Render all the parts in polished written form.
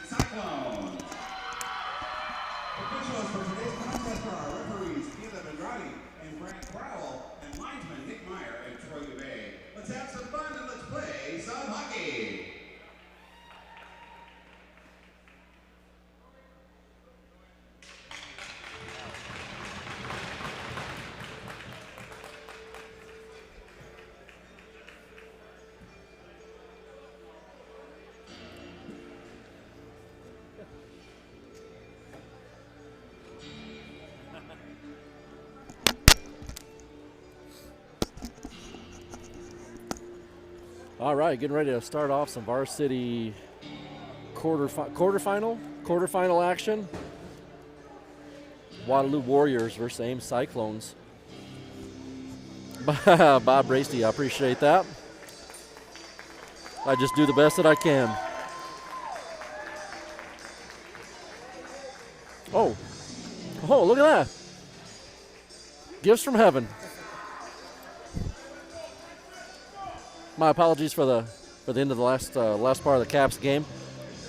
Cyclones. Officials for today's contest are our referees, Caleb Andrade and Brent Crowell, and linesman Nick Meyer and Troy Bay. Let's have some fun and let's play some hockey. All right, getting ready to start off some varsity quarterfinal action. Waterloo Warriors versus Ames Cyclones. Bob Bracey, I appreciate that. I just do the best that I can. Oh, look at that. Gifts from heaven. My apologies for the end of the last part of the Caps game.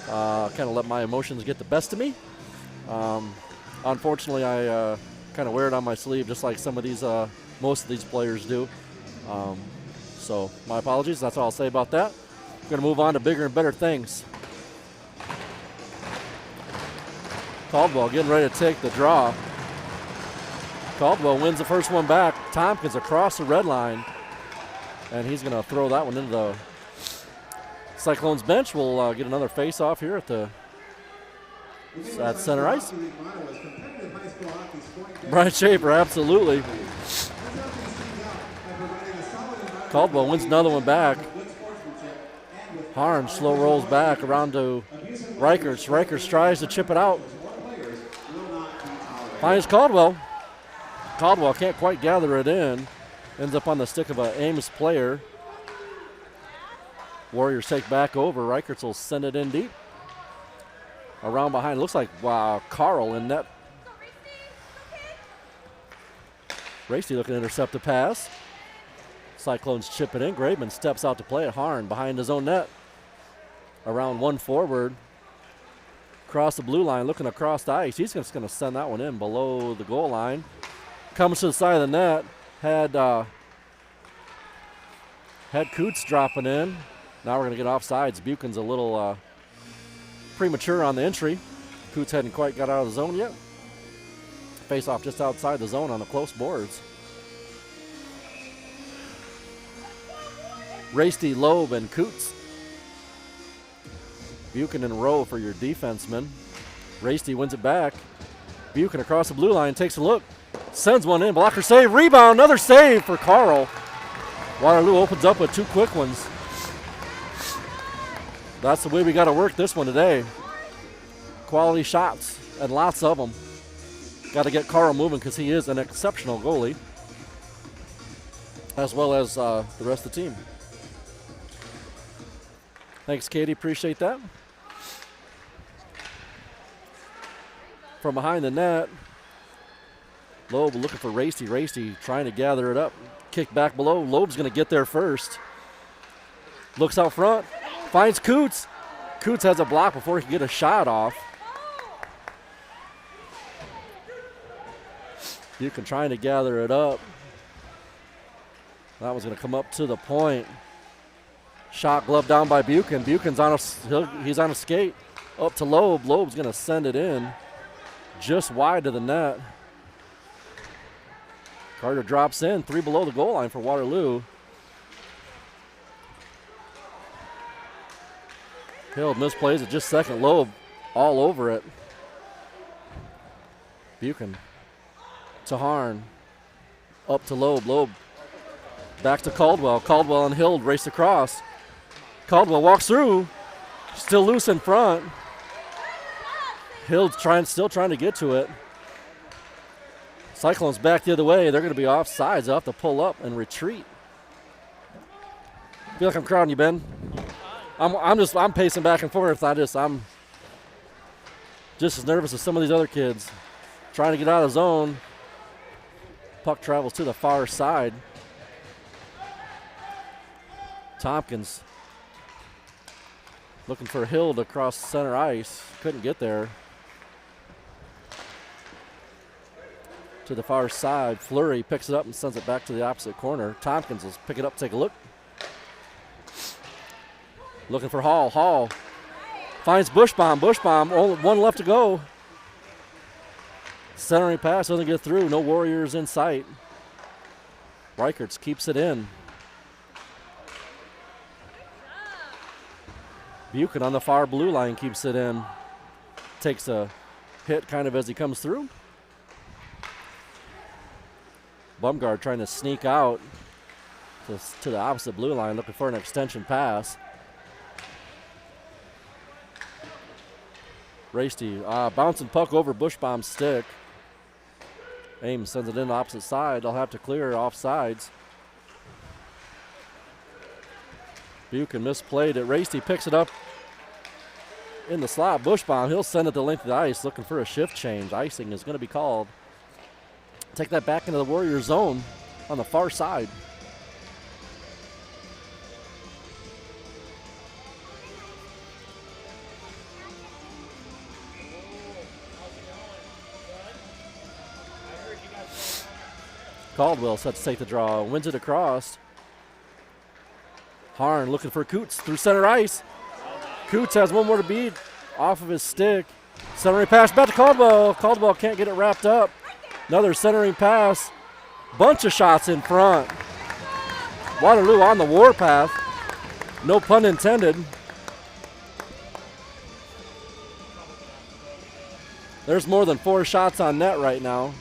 Kind of let my emotions get the best of me. Unfortunately, I kind of wear it on my sleeve, just like most of these players do. So my apologies. That's all I'll say about that. I'm going to move on to bigger and better things. Caldwell getting ready to take the draw. Caldwell wins the first one back. Tompkins across the red line. And he's going to throw that one into the Cyclones bench. We'll get another face-off here at center ice. Brian Schaefer, absolutely. Caldwell wins another one back. Harn slow rolls back around to Reicherts. Reicherts tries to chip it out. Finds Caldwell. Caldwell can't quite gather it in. Ends up on the stick of an Ames player. Warriors take back over. Reicherts will send it in deep. Around behind. Looks like Carl in net. Racy looking to intercept the pass. Cyclones chip it in. Graveman steps out to play it. Harn behind his own net. Around one forward. Across the blue line, looking across the ice. He's just going to send that one in below the goal line. Comes to the side of the net. Had Coots dropping in. Now we're going to get offsides. Buchan's a little premature on the entry. Coots hadn't quite got out of the zone yet. Face off just outside the zone on the close boards. Rasty, Loeb, and Coots. Buchan in row for your defenseman. Rasty wins it back. Buchan across the blue line, takes a look. Sends one in, blocker save, rebound, another save for Carl. Waterloo opens up with two quick ones. That's the way we got to work this one today. Quality shots and lots of them. Got to get Carl moving because he is an exceptional goalie, as well as the rest of the team. Thanks, Katie, appreciate that. From behind the net, Loeb looking for Racy. Racy trying to gather it up. Kick back below. Loeb's going to get there first. Looks out front. Finds Coots. Coots has a block before he can get a shot off. Buchan trying to gather it up. That was going to come up to the point. Shot glove down by Buchan. Buchan's he's on a skate. Up to Loeb. Loeb's going to send it in. Just wide of the net. Carter drops in, 3 below the goal line for Waterloo. Hill misplays it just second. Loeb all over it. Buchan to Harn. Up to Loeb. Loeb back to Caldwell. Caldwell and Hild race across. Caldwell walks through. Still loose in front. Hild still trying to get to it. Cyclones back the other way. They're going to be offsides. They'll have to pull up and retreat. Feel like I'm crowding you, Ben. I'm pacing back and forth. I'm just as nervous as some of these other kids. Trying to get out of the zone. Puck travels to the far side. Tompkins Looking for Hild across center ice. Couldn't get there. To the far side. Fleury picks it up and sends it back to the opposite corner. Tompkins will pick it up, take a look. Looking for Hall. Hall finds Bushbaum. Bushbaum, only one left to go. Centering pass, doesn't get through. No Warriors in sight. Reichertz keeps it in. Buchan on the far blue line keeps it in. Takes a hit kind of as he comes through. Bumgard trying to sneak out to the opposite blue line, looking for an extension pass. Rasty bouncing puck over Bushbaum's stick. Ames sends it in the opposite side. They'll have to clear off sides. Buchan misplayed it. Rasty picks it up in the slot. Bushbaum, he'll send it the length of the ice, looking for a shift change. Icing is going to be called. Take that back into the Warrior zone on the far side. Caldwell set to take the draw, wins it across. Harn looking for Coots through center ice. Coots has one more to beat off of his stick. Centering pass back to Caldwell. Caldwell can't get it wrapped up. Another centering pass. Bunch of shots in front. Waterloo on the warpath. No pun intended. There's more than 4 shots on net right now.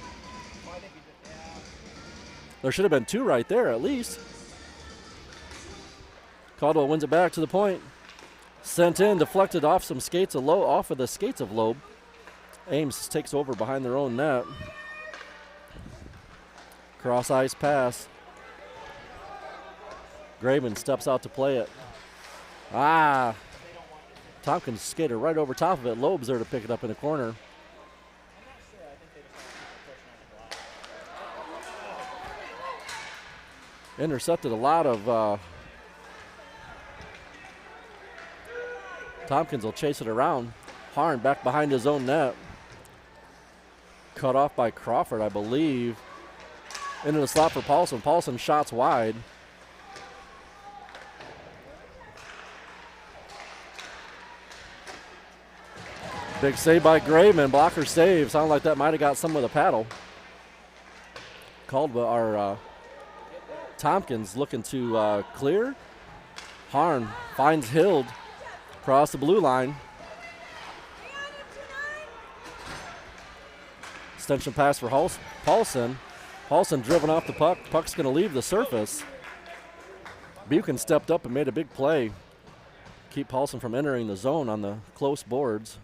There should have been 2 right there at least. Caldwell wins it back to the point. Sent in, deflected off some skates of off of the skates of Loeb. Ames takes over behind their own net. Cross ice pass. Graven steps out to play it. Tompkins skated right over top of it. Loeb's there to pick it up in the corner. Intercepted a lot of Tompkins will chase it around. Harn back behind his own net. Cut off by Crawford, I believe. Into the slot for Paulson. Paulson shots wide. Big save by Graveman. Blocker save. Sounded like that might have got some with a paddle. Caldwell, or Tompkins looking to clear. Harn finds Hild across the blue line. Extension pass for Paulson. Paulson driven off the puck. Puck's going to leave the surface. Buchan stepped up and made a big play. Keep Paulson from entering the zone on the close boards.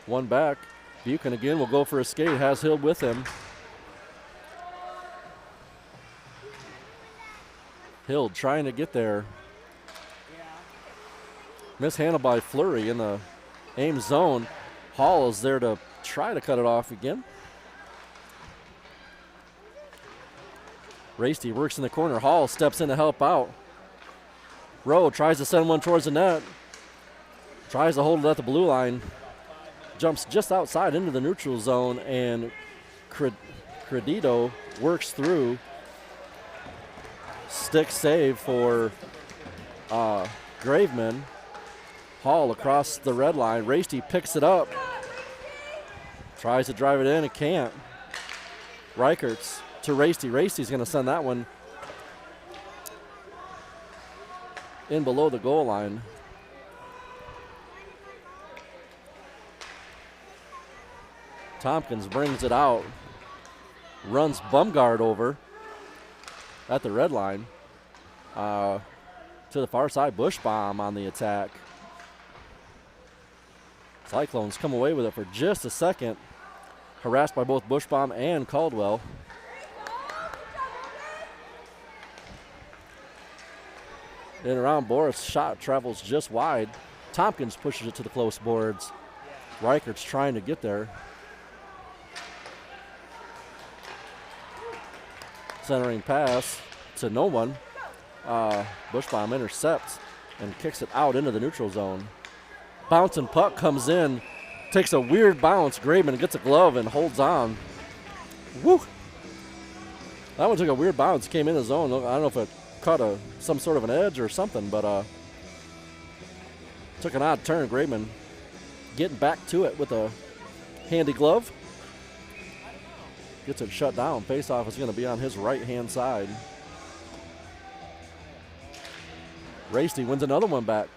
One back. Buchan again will go for a skate. Has Hild with him. Hild trying to get there. Mishandled by Fleury in the Ames zone. Hall is there to try to cut it off again. Rasty works in the corner. Hall steps in to help out. Rowe tries to send one towards the net. Tries to hold it at the blue line. Jumps just outside into the neutral zone, and Credito works through. Stick save for Graveman. Hall across the red line. Rasty picks it up. Tries to drive it in, it can't. Reichertz to Rasty. Rasty's going to send that one in below the goal line. Tompkins brings it out. Runs Bumgard over at the red line. To the far side, Bushbaum on the attack. Cyclones come away with it for just a second. Harassed by both Bushbaum and Caldwell. In around Boris, shot travels just wide. Tompkins pushes it to the close boards. Reichert's trying to get there. Centering pass to no one. Bushbaum intercepts and kicks it out into the neutral zone. Bouncing puck comes in, takes a weird bounce. Graveman gets a glove and holds on. Woo! That one took a weird bounce, came in the zone. I don't know if it caught some sort of an edge or something, but took an odd turn. Graveman getting back to it with a handy glove. Gets it shut down. Faceoff is going to be on his right-hand side. Rasty wins another one back.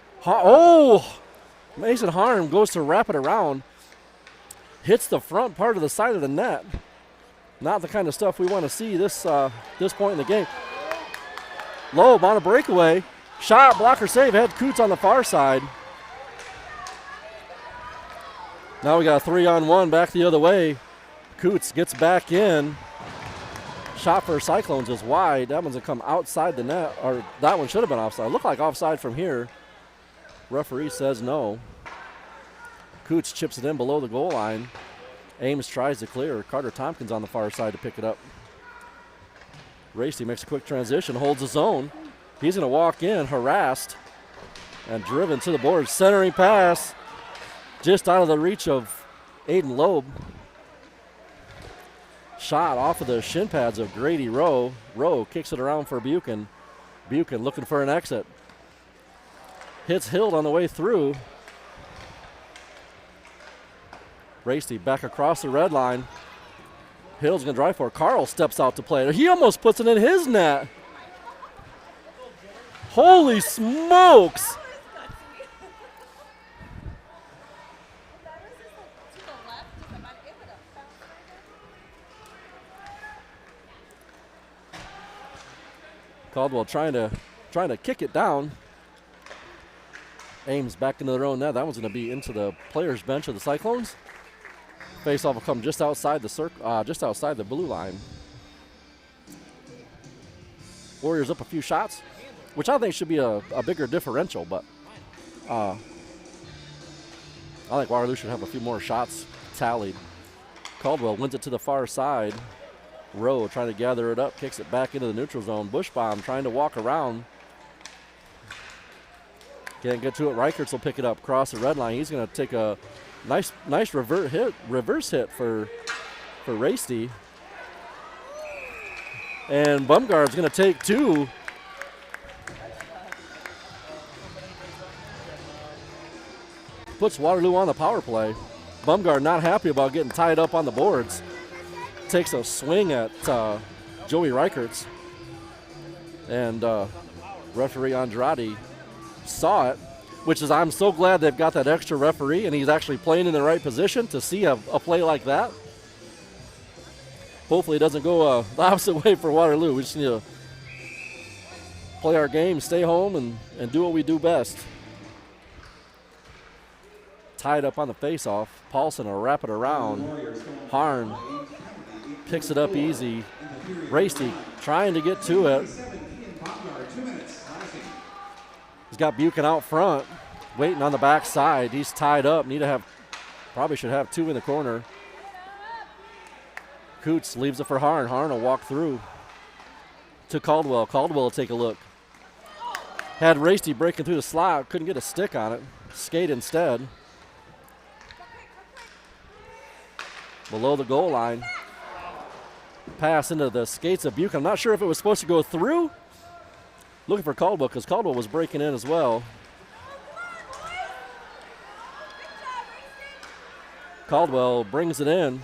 Mason Harm goes to wrap it around. Hits the front part of the side of the net. Not the kind of stuff we want to see this point in the game. Loeb on a breakaway. Shot, blocker save. Had Coots on the far side. Now we got a 3-on-1 back the other way. Coots gets back in. Shot for Cyclones is wide. That one's going to come outside the net. Or that one should have been offside. Looked like offside from here. Referee says no. Coots chips it in below the goal line. Ames tries to clear. Carter Tompkins on the far side to pick it up. Rasty makes a quick transition, holds his own. He's going to walk in, harassed, and driven to the boards. Centering pass, just out of the reach of Aiden Loeb. Shot off of the shin pads of Grady Rowe. Rowe kicks it around for Buchan. Buchan looking for an exit. Hits Hild on the way through. Rasty back across the red line. Hill's going to drive for it. Carl steps out to play it. He almost puts it in his net. Holy smokes! Caldwell trying to kick it down. Ames back into their own net. That one's going to be into the players' bench of the Cyclones. Faceoff will come just outside the circle, just outside the blue line. Warriors up a few shots, which I think should be a bigger differential, but I think Waterloo should have a few more shots tallied. Caldwell wins it to the far side. Rowe trying to gather it up, kicks it back into the neutral zone. Bushbaum trying to walk around. Can't get to it. Reichertz will pick it up, cross the red line. He's going to take a nice reverse hit for Rasty. And Bumgard's going to take two. Puts Waterloo on the power play. Bumgard not happy about getting tied up on the boards. Takes a swing at Joey Reichertz. And referee Andrade saw it, which is I'm so glad they've got that extra referee and he's actually playing in the right position to see a play like that. Hopefully it doesn't go the opposite way for Waterloo. We just need to play our game, stay home, and do what we do best. Tied up on the face-off. Paulson will wrap it around. Harn picks it up easy. Rasty trying to get to it. He's got Buchan out front, waiting on the back side. He's tied up. Probably should have two in the corner. Coots leaves it for Harn. Harn will walk through to Caldwell. Caldwell will take a look. Had Rasty breaking through the slot, couldn't get a stick on it. Skate instead. Below the goal line. Pass into the skates of Buchan. I'm not sure if it was supposed to go through. Looking for Caldwell because Caldwell was breaking in as well. Caldwell brings it in.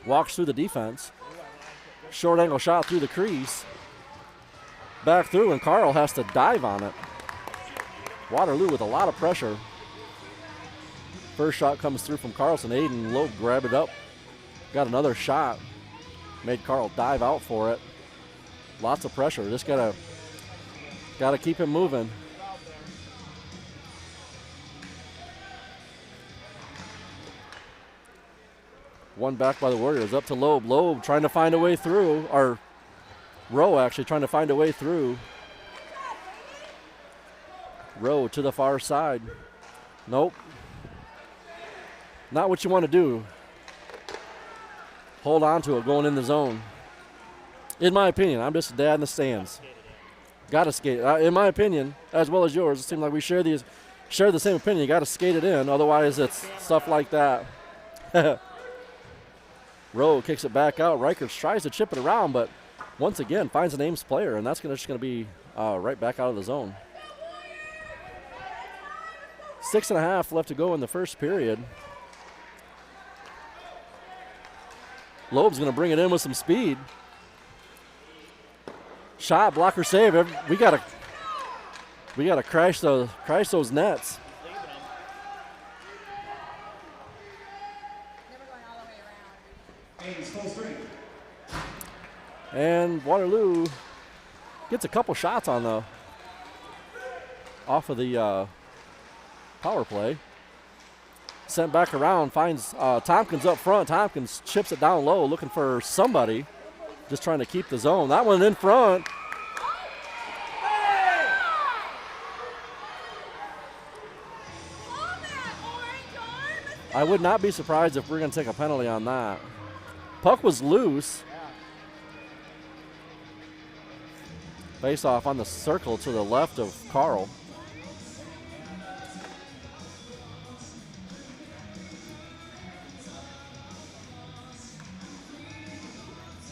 Walks through the defense. Short angle shot through the crease. Back through, and Carl has to dive on it. Waterloo with a lot of pressure. First shot comes through from Carlson. Aiden Loeb grabbed it up. Got another shot. Made Carl dive out for it. Lots of pressure. Just gotta keep him moving. One back by the Warriors, up to Loeb. Loeb trying to find a way through, or Rowe actually trying to find a way through. Rowe to the far side. Nope. Not what you want to do. Hold on to it going in the zone. In my opinion, I'm just a dad in the stands. Got to skate. In my opinion, as well as yours, it seems like we share the same opinion. You got to skate it in, otherwise it's stuff like that. Rowe kicks it back out. Reicherts tries to chip it around, but once again finds an Ames player, and that's just going to be right back out of the zone. 6.5 left to go in the first period. Loeb's going to bring it in with some speed. Shot, blocker, save. We gotta crash those nets. And Waterloo gets a couple shots on off of the power play. Sent back around, finds Tompkins up front. Tompkins chips it down low, looking for somebody. Just trying to keep the zone. That one in front. I would not be surprised if we're going to take a penalty on that. Puck was loose. Face off on the circle to the left of Carl.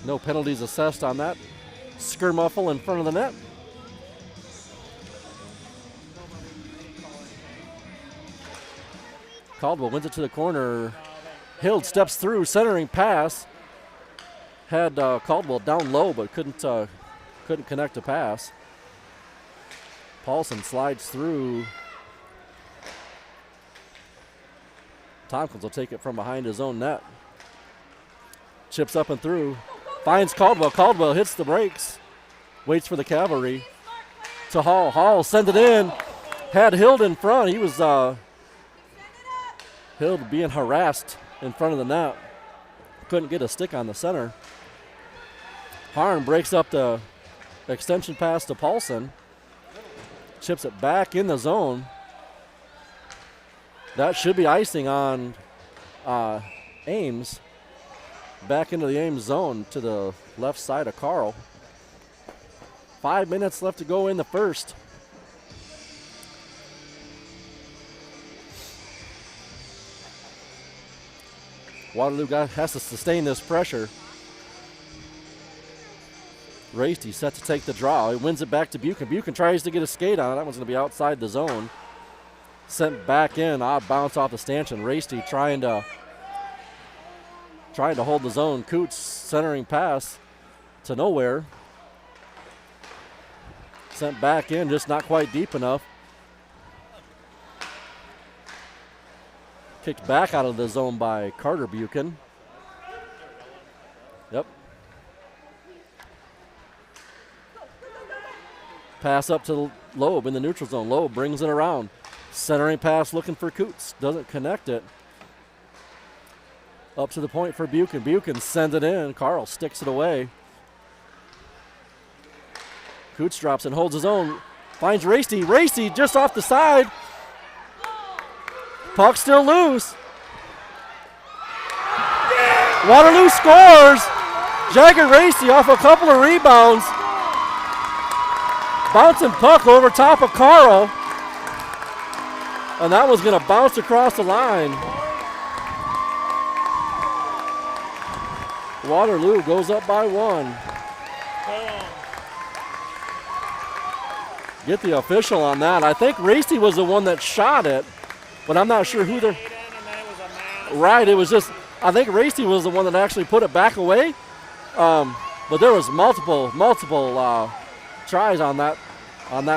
No penalties assessed on that skirmuffle in front of the net. Caldwell wins it to the corner. Hild steps through, centering pass. Had Caldwell down low, but couldn't connect a pass. Paulson slides through. Tompkins will take it from behind his own net. Chips up and through. Finds Caldwell. Caldwell hits the brakes. Waits for the cavalry. To Hall. Hall sends it in. Had Hild in front. He was Hild being harassed in front of the net. Couldn't get a stick on the center. Harn breaks up the extension pass to Paulson. Chips it back in the zone. That should be icing on Ames. Back into the Ames zone to the left side of Carl. 5 minutes left to go in the first. Waterloo has to sustain this pressure. Rasty set to take the draw. He wins it back to Buchan. Buchan tries to get a skate on it. That one's going to be outside the zone. Sent back in. Odd bounce off the stanchion. Rasty trying to hold the zone. Coots centering pass to nowhere. Sent back in, just not quite deep enough. Kicked back out of the zone by Carter Buchan. Yep. Pass up to Loeb in the neutral zone. Loeb brings it around. Centering pass looking for Coots. Doesn't connect it. Up to the point for Buchan. Buchan sends it in. Carl sticks it away. Coots drops and holds his own. Finds Rasty. Rasty just off the side. Puck still loose. Waterloo scores. Jagger Rasty off a couple of rebounds. Bouncing puck over top of Carl. And that was going to bounce across the line. Waterloo goes up by 1. Get the official on that. I think Rasty was the one that shot it, but I'm not sure who the. Right, it was just. I think Rasty was the one that actually put it back away, but there was multiple tries on that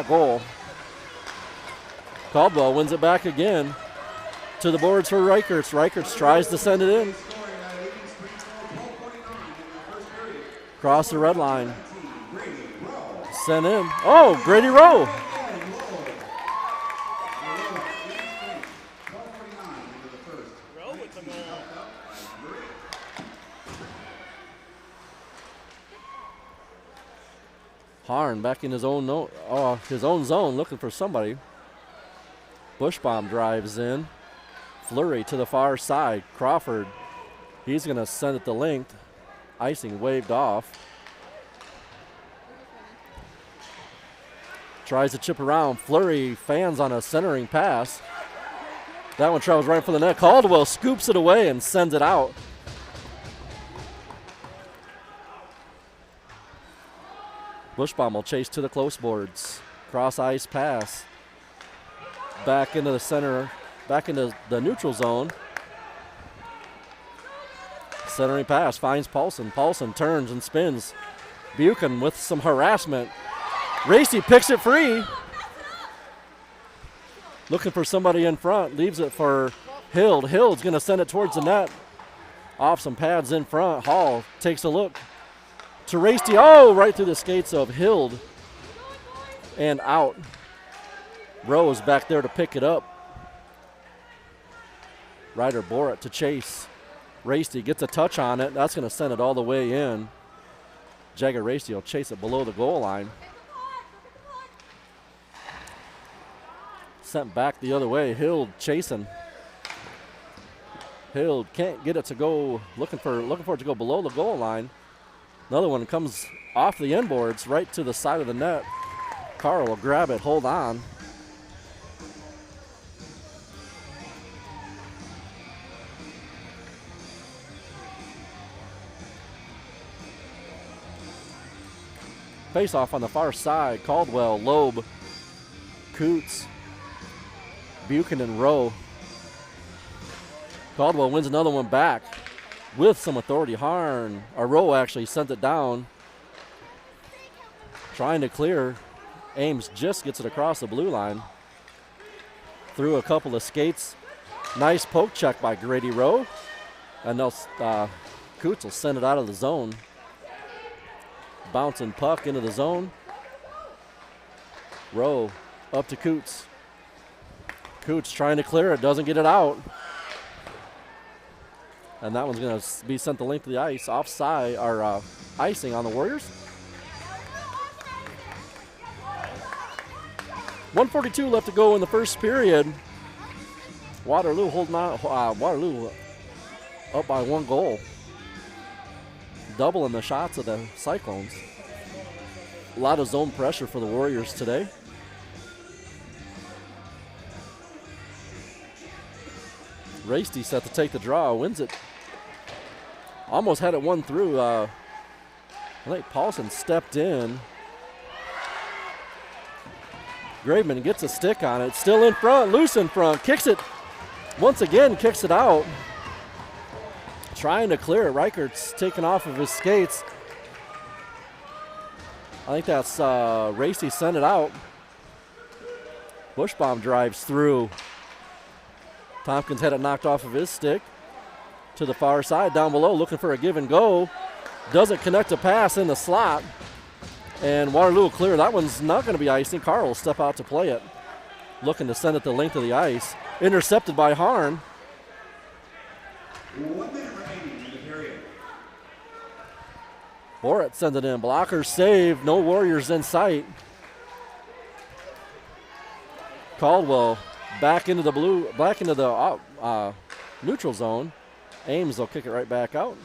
goal. Caldwell wins it back again to the boards for Reicherts. Reicherts tries to send it in. Cross the red line. Sent in. Oh, Grady Rowe. Harn back in his own zone looking for somebody. Bushbaum drives in. Flurry to the far side. Crawford, he's going to send it the length. Icing waved off. Tries to chip around. Flurry fans on a centering pass. That one travels right for the net. Caldwell scoops it away and sends it out. Bushbaum will chase to the close boards. Cross ice pass. Back into the center, back into the neutral zone. Centering pass finds Paulson. Paulson turns and spins. Buchan with some harassment. Racy picks it free. Looking for somebody in front. Leaves it for Hild. Hild's going to send it towards the net. Off some pads in front. Hall takes a look to Racy. Oh, right through the skates of Hild. And out. Rose back there to pick it up. Ryder Borat to chase. Racy gets a touch on it. That's going to send it all the way in. Jagger Racy will chase it below the goal line. Sent back the other way. Hild chasing. Hild can't get it to go. Looking for it to go below the goal line. Another one comes off the inboards right to the side of the net. Carl will grab it. Hold on. Face off on the far side. Caldwell, Loeb, Coots, Buchanan, Rowe. Caldwell wins another one back with some authority. Rowe actually sent it down. Trying to clear. Ames just gets it across the blue line. Through a couple of skates. Nice poke check by Grady Rowe. And Coots will send it out of the zone. Bouncing puck into the zone. Rowe up to Coots. Coots trying to clear it, doesn't get it out. And that one's going to be sent the length of the ice. Offside, or icing on the Warriors. 1:42 left to go in the first period. Waterloo holding on. Waterloo up by 1 goal. Doubling the shots of the Cyclones. A lot of zone pressure for the Warriors today. Racy set to take the draw, wins it. Almost had it won through. I think Paulson stepped in. Graveman gets a stick on it. Still in front, loose in front. Kicks it. Once again, kicks it out. Trying to clear it. Reichert's taken off of his skates. I think that's Racy sent it out. Bushbaum drives through. Tompkins had it knocked off of his stick. To the far side, down below, looking for a give and go. Doesn't connect a pass in the slot. And Waterloo will clear. That one's not going to be icing. Carl will step out to play it. Looking to send it the length of the ice. Intercepted by Harn. 1 minute remaining in the period. Borat sends it in. Blocker save. No Warriors in sight. Caldwell back into the neutral zone. Ames will kick it right back out.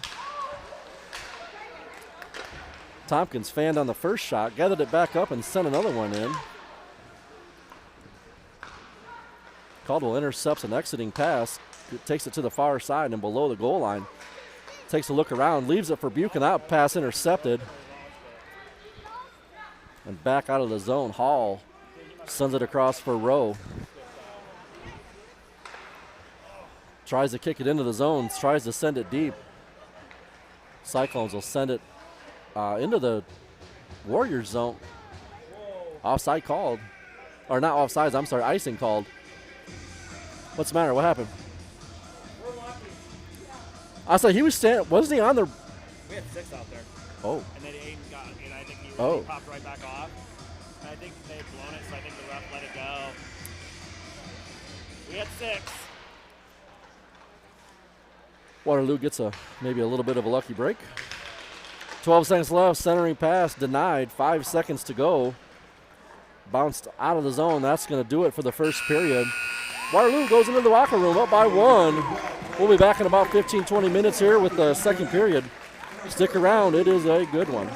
Tompkins fanned on the first shot, gathered it back up and sent another one in. Caldwell intercepts an exiting pass, takes it to the far side and below the goal line. Takes a look around, leaves it for Buchan. Out pass intercepted. And back out of the zone, Hall sends it across for Rowe. Tries to kick it into the zone, tries to send it deep. Cyclones will send it into the Warriors zone. Offside called. Or not offsides, I'm sorry, icing called. What's the matter? What happened? I said he was standing. Wasn't he on the? We had 6 out there. Oh. And then Aiden got, and I think he popped right back off. And I think they had blown it, so I think the ref let it go. We had 6. Waterloo gets maybe a little bit of a lucky break. 12 seconds left. Centering pass denied. 5 seconds to go. Bounced out of the zone. That's going to do it for the first period. Waterloo goes into the locker room up by 1. We'll be back in about 15-20 minutes here with the second period. Stick around. It is a good one.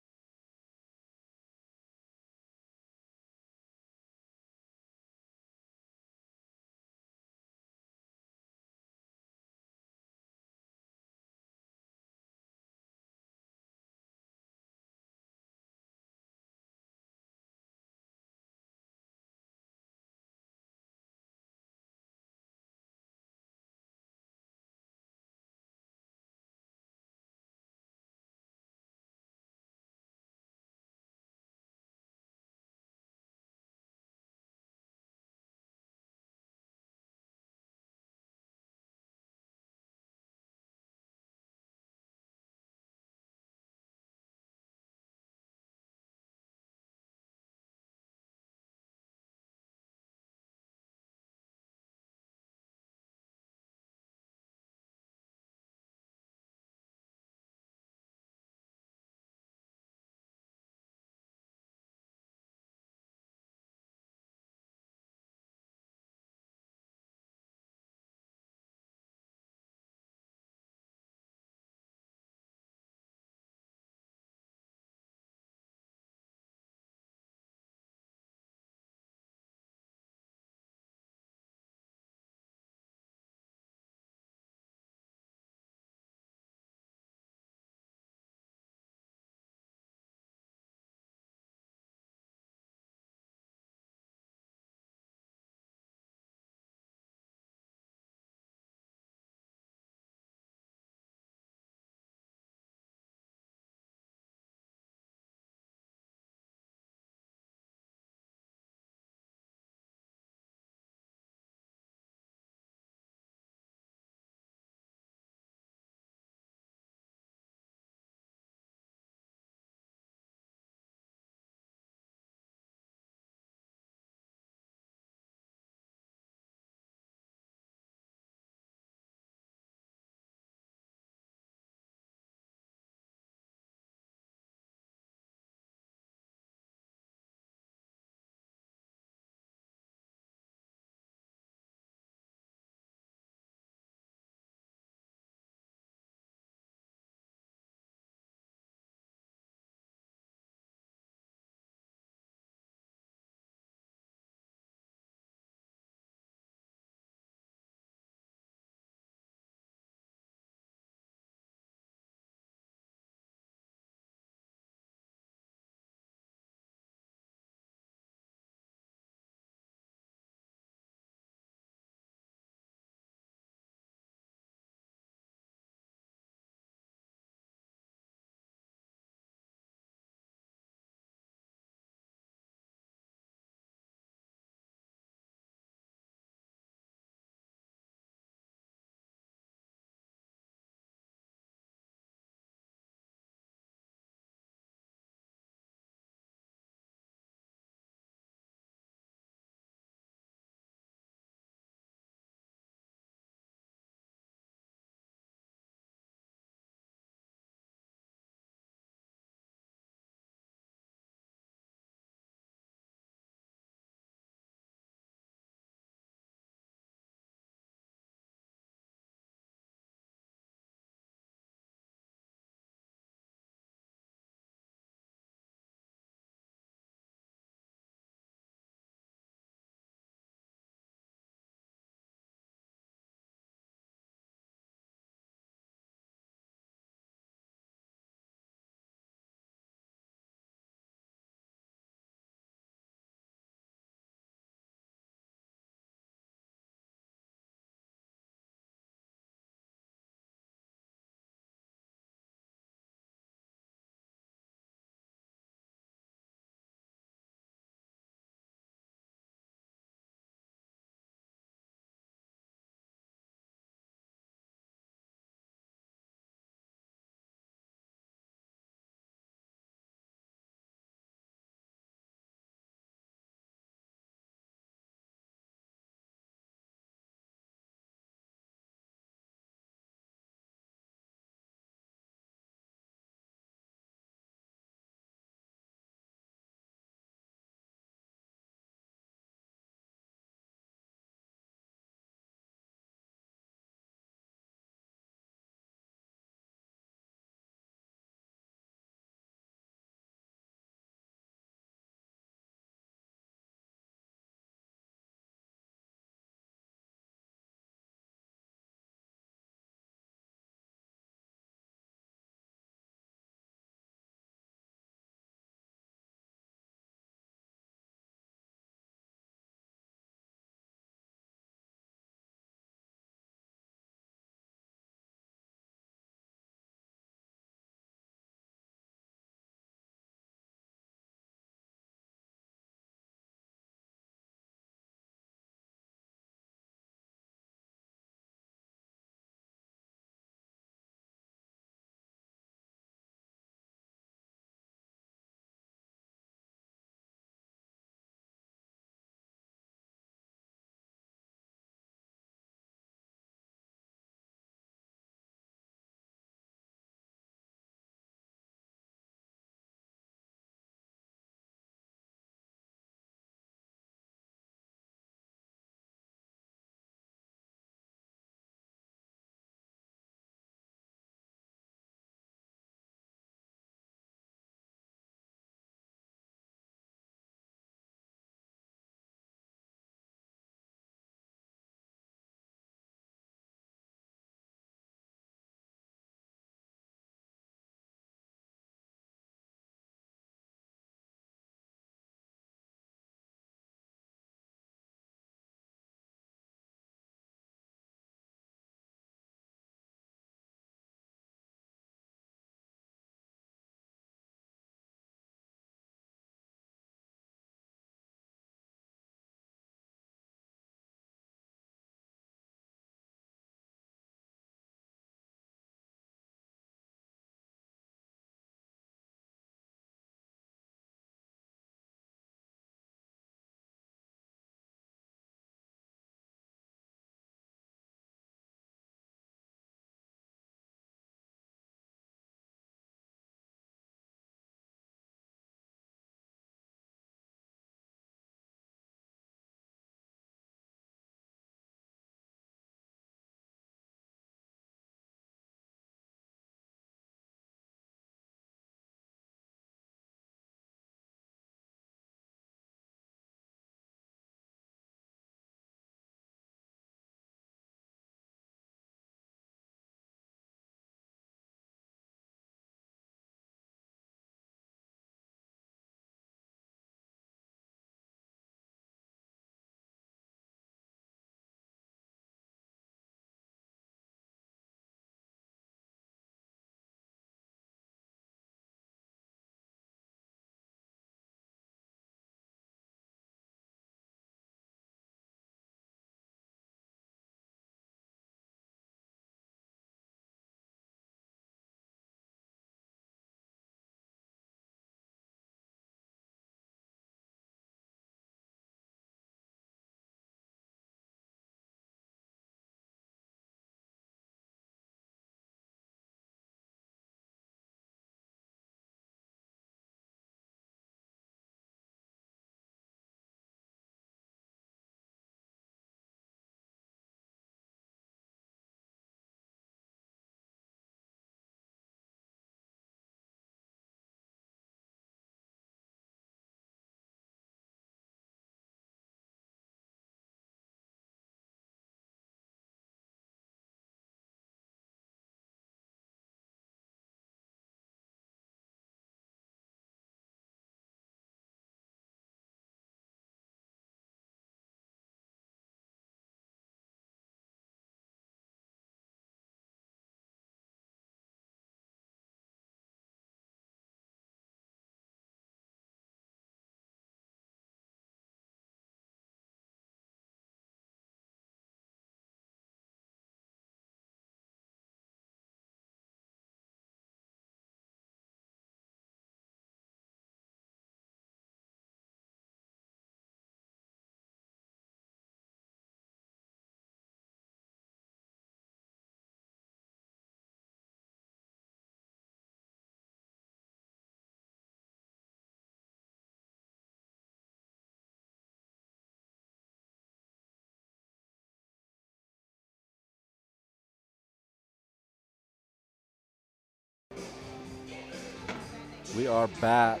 We are back.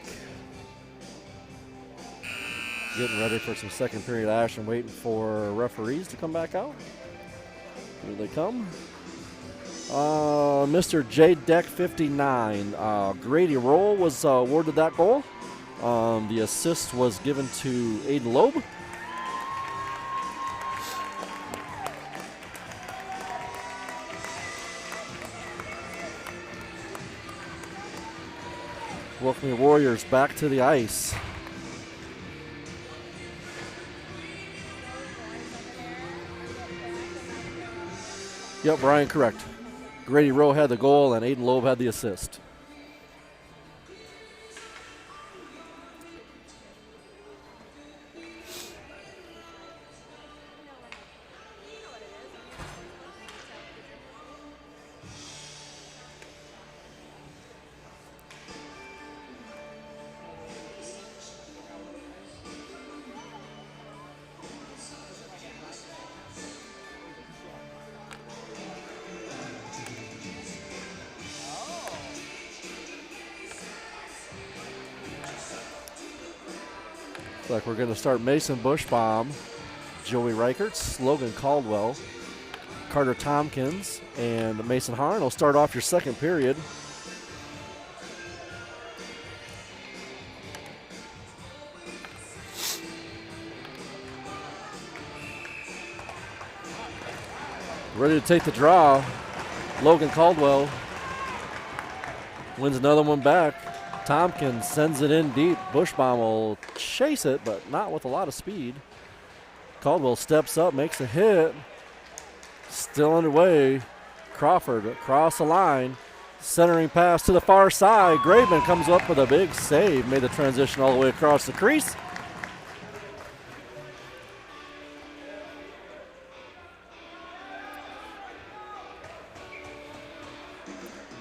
Getting ready for some second period action, waiting for referees to come back out. Here they come. Mr. J Deck 59. Grady Roll was awarded that goal. The assist was given to Aiden Loeb. Welcome the Warriors back to the ice. Yep, Brian, correct. Grady Rowe had the goal and Aiden Loeb had the assist. Like we're going to start Mason Bushbaum, Joey Reichertz, Logan Caldwell, Carter Tompkins, and Mason Harn will start off your second period. Ready to take the draw. Logan Caldwell wins another one back. Tompkins sends it in deep. Bushbaum will chase it, but not with a lot of speed. Caldwell steps up, makes a hit. Still underway. Crawford across the line. Centering pass to the far side. Graveman comes up with a big save. Made the transition all the way across the crease.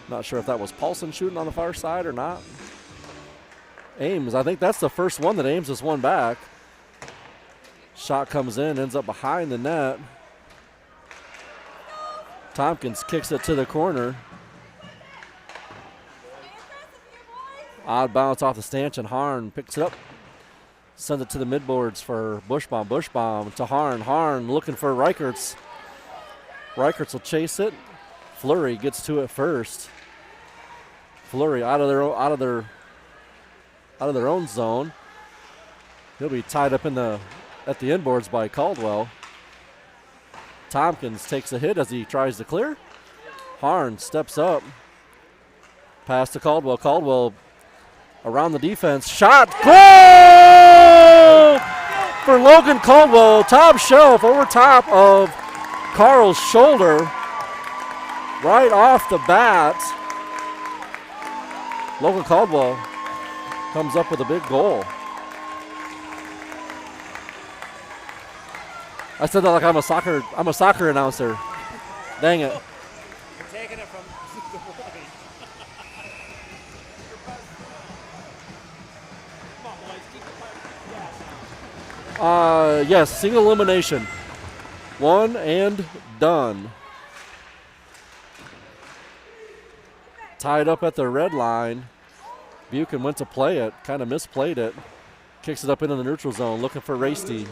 Not sure if that was Paulson shooting on the far side or not. Ames, I think that's the first one that Ames has won back. Shot comes in, ends up behind the net. Tompkins kicks it to the corner. Odd bounce off the stanchion. Harn picks it up. Sends it to the midboards for Bushbaum. Bushbaum to Harn. Harn looking for Reichertz. Reichertz will chase it. Fleury gets to it first. Fleury out of their own zone. He'll be tied up at the inboards by Caldwell. Tompkins takes a hit as he tries to clear. Harn steps up. Pass to Caldwell. Caldwell around the defense. Shot. Goal for Logan Caldwell. Top shelf over top of Carl's shoulder. Right off the bat. Logan Caldwell comes up with a big goal. I said that like I'm a soccer announcer. Dang it. You're taking it from the point. Come on, boys. Keep the fire. Yes, single elimination. One and done. Tied up at the red line. Buchan went to play it, kind of misplayed it. Kicks it up into the neutral zone, looking for Rasty.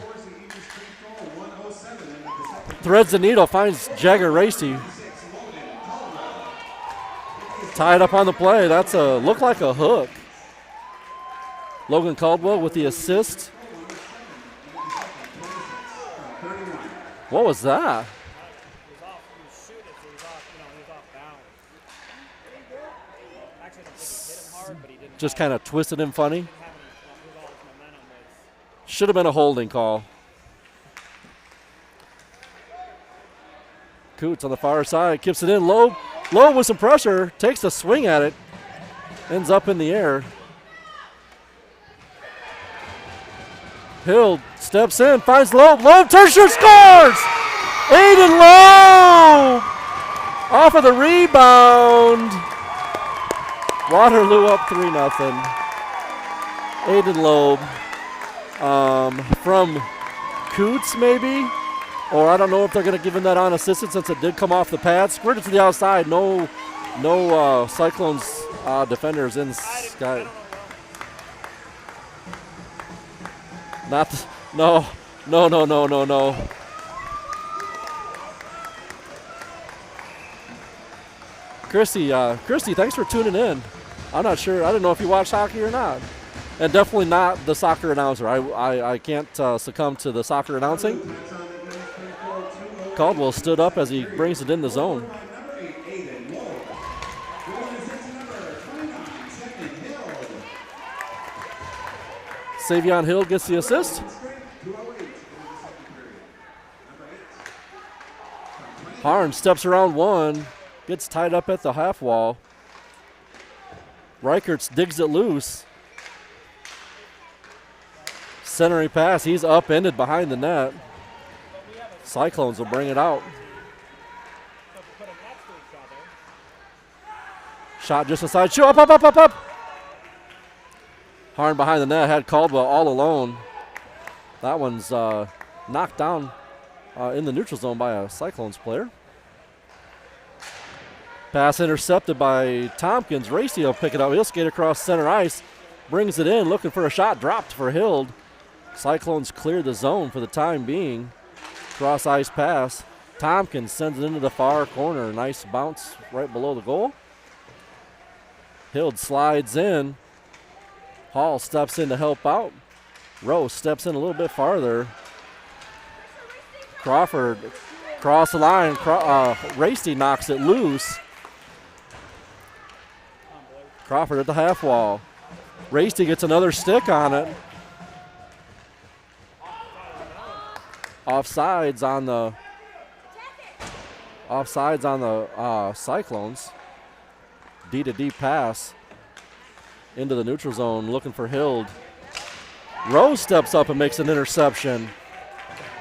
Threads the needle, finds Jagger Rasty. Tied up on the play. That's looked like a hook. Logan Caldwell with the assist. What was that? Just kind of twisted him funny. Should have been a holding call. Coots on the far side, keeps it in low. Low with some pressure, takes a swing at it. Ends up in the air. Hill steps in, finds Loeb. Loeb turns, shoots, scores! Aiden Loeb off of the rebound. Waterloo up 3-0. Aiden Loeb from Coots maybe, or I don't know if they're going to give him that on assistant since it did come off the pad. Squirted to the outside. No Cyclones defenders guy. Not the, no. Christy, thanks for tuning in. I'm not sure. I didn't know if you watched hockey or not. And definitely not the soccer announcer. I can't succumb to the soccer announcing. Caldwell stood up as he brings it in the zone. Savion Hill gets the assist. Harn steps around one, gets tied up at the half wall. Reichertz digs it loose. Centering pass, he's upended behind the net. Cyclones will bring it out. Shot just inside, shoot, up. Harn behind the net, had Caldwell all alone. That one's knocked down in the neutral zone by a Cyclones player. Pass intercepted by Tompkins. Racy will pick it up. He'll skate across center ice. Brings it in, looking for a shot. Dropped for Hild. Cyclones clear the zone for the time being. Cross ice pass. Tompkins sends it into the far corner. Nice bounce right below the goal. Hild slides in. Hall steps in to help out. Rowe steps in a little bit farther. Crawford cross the line. Racy knocks it loose. Crawford at the half wall. Racy gets another stick on it. Offsides on the Cyclones. D-to-D pass into the neutral zone, looking for Hild. Rose steps up and makes an interception.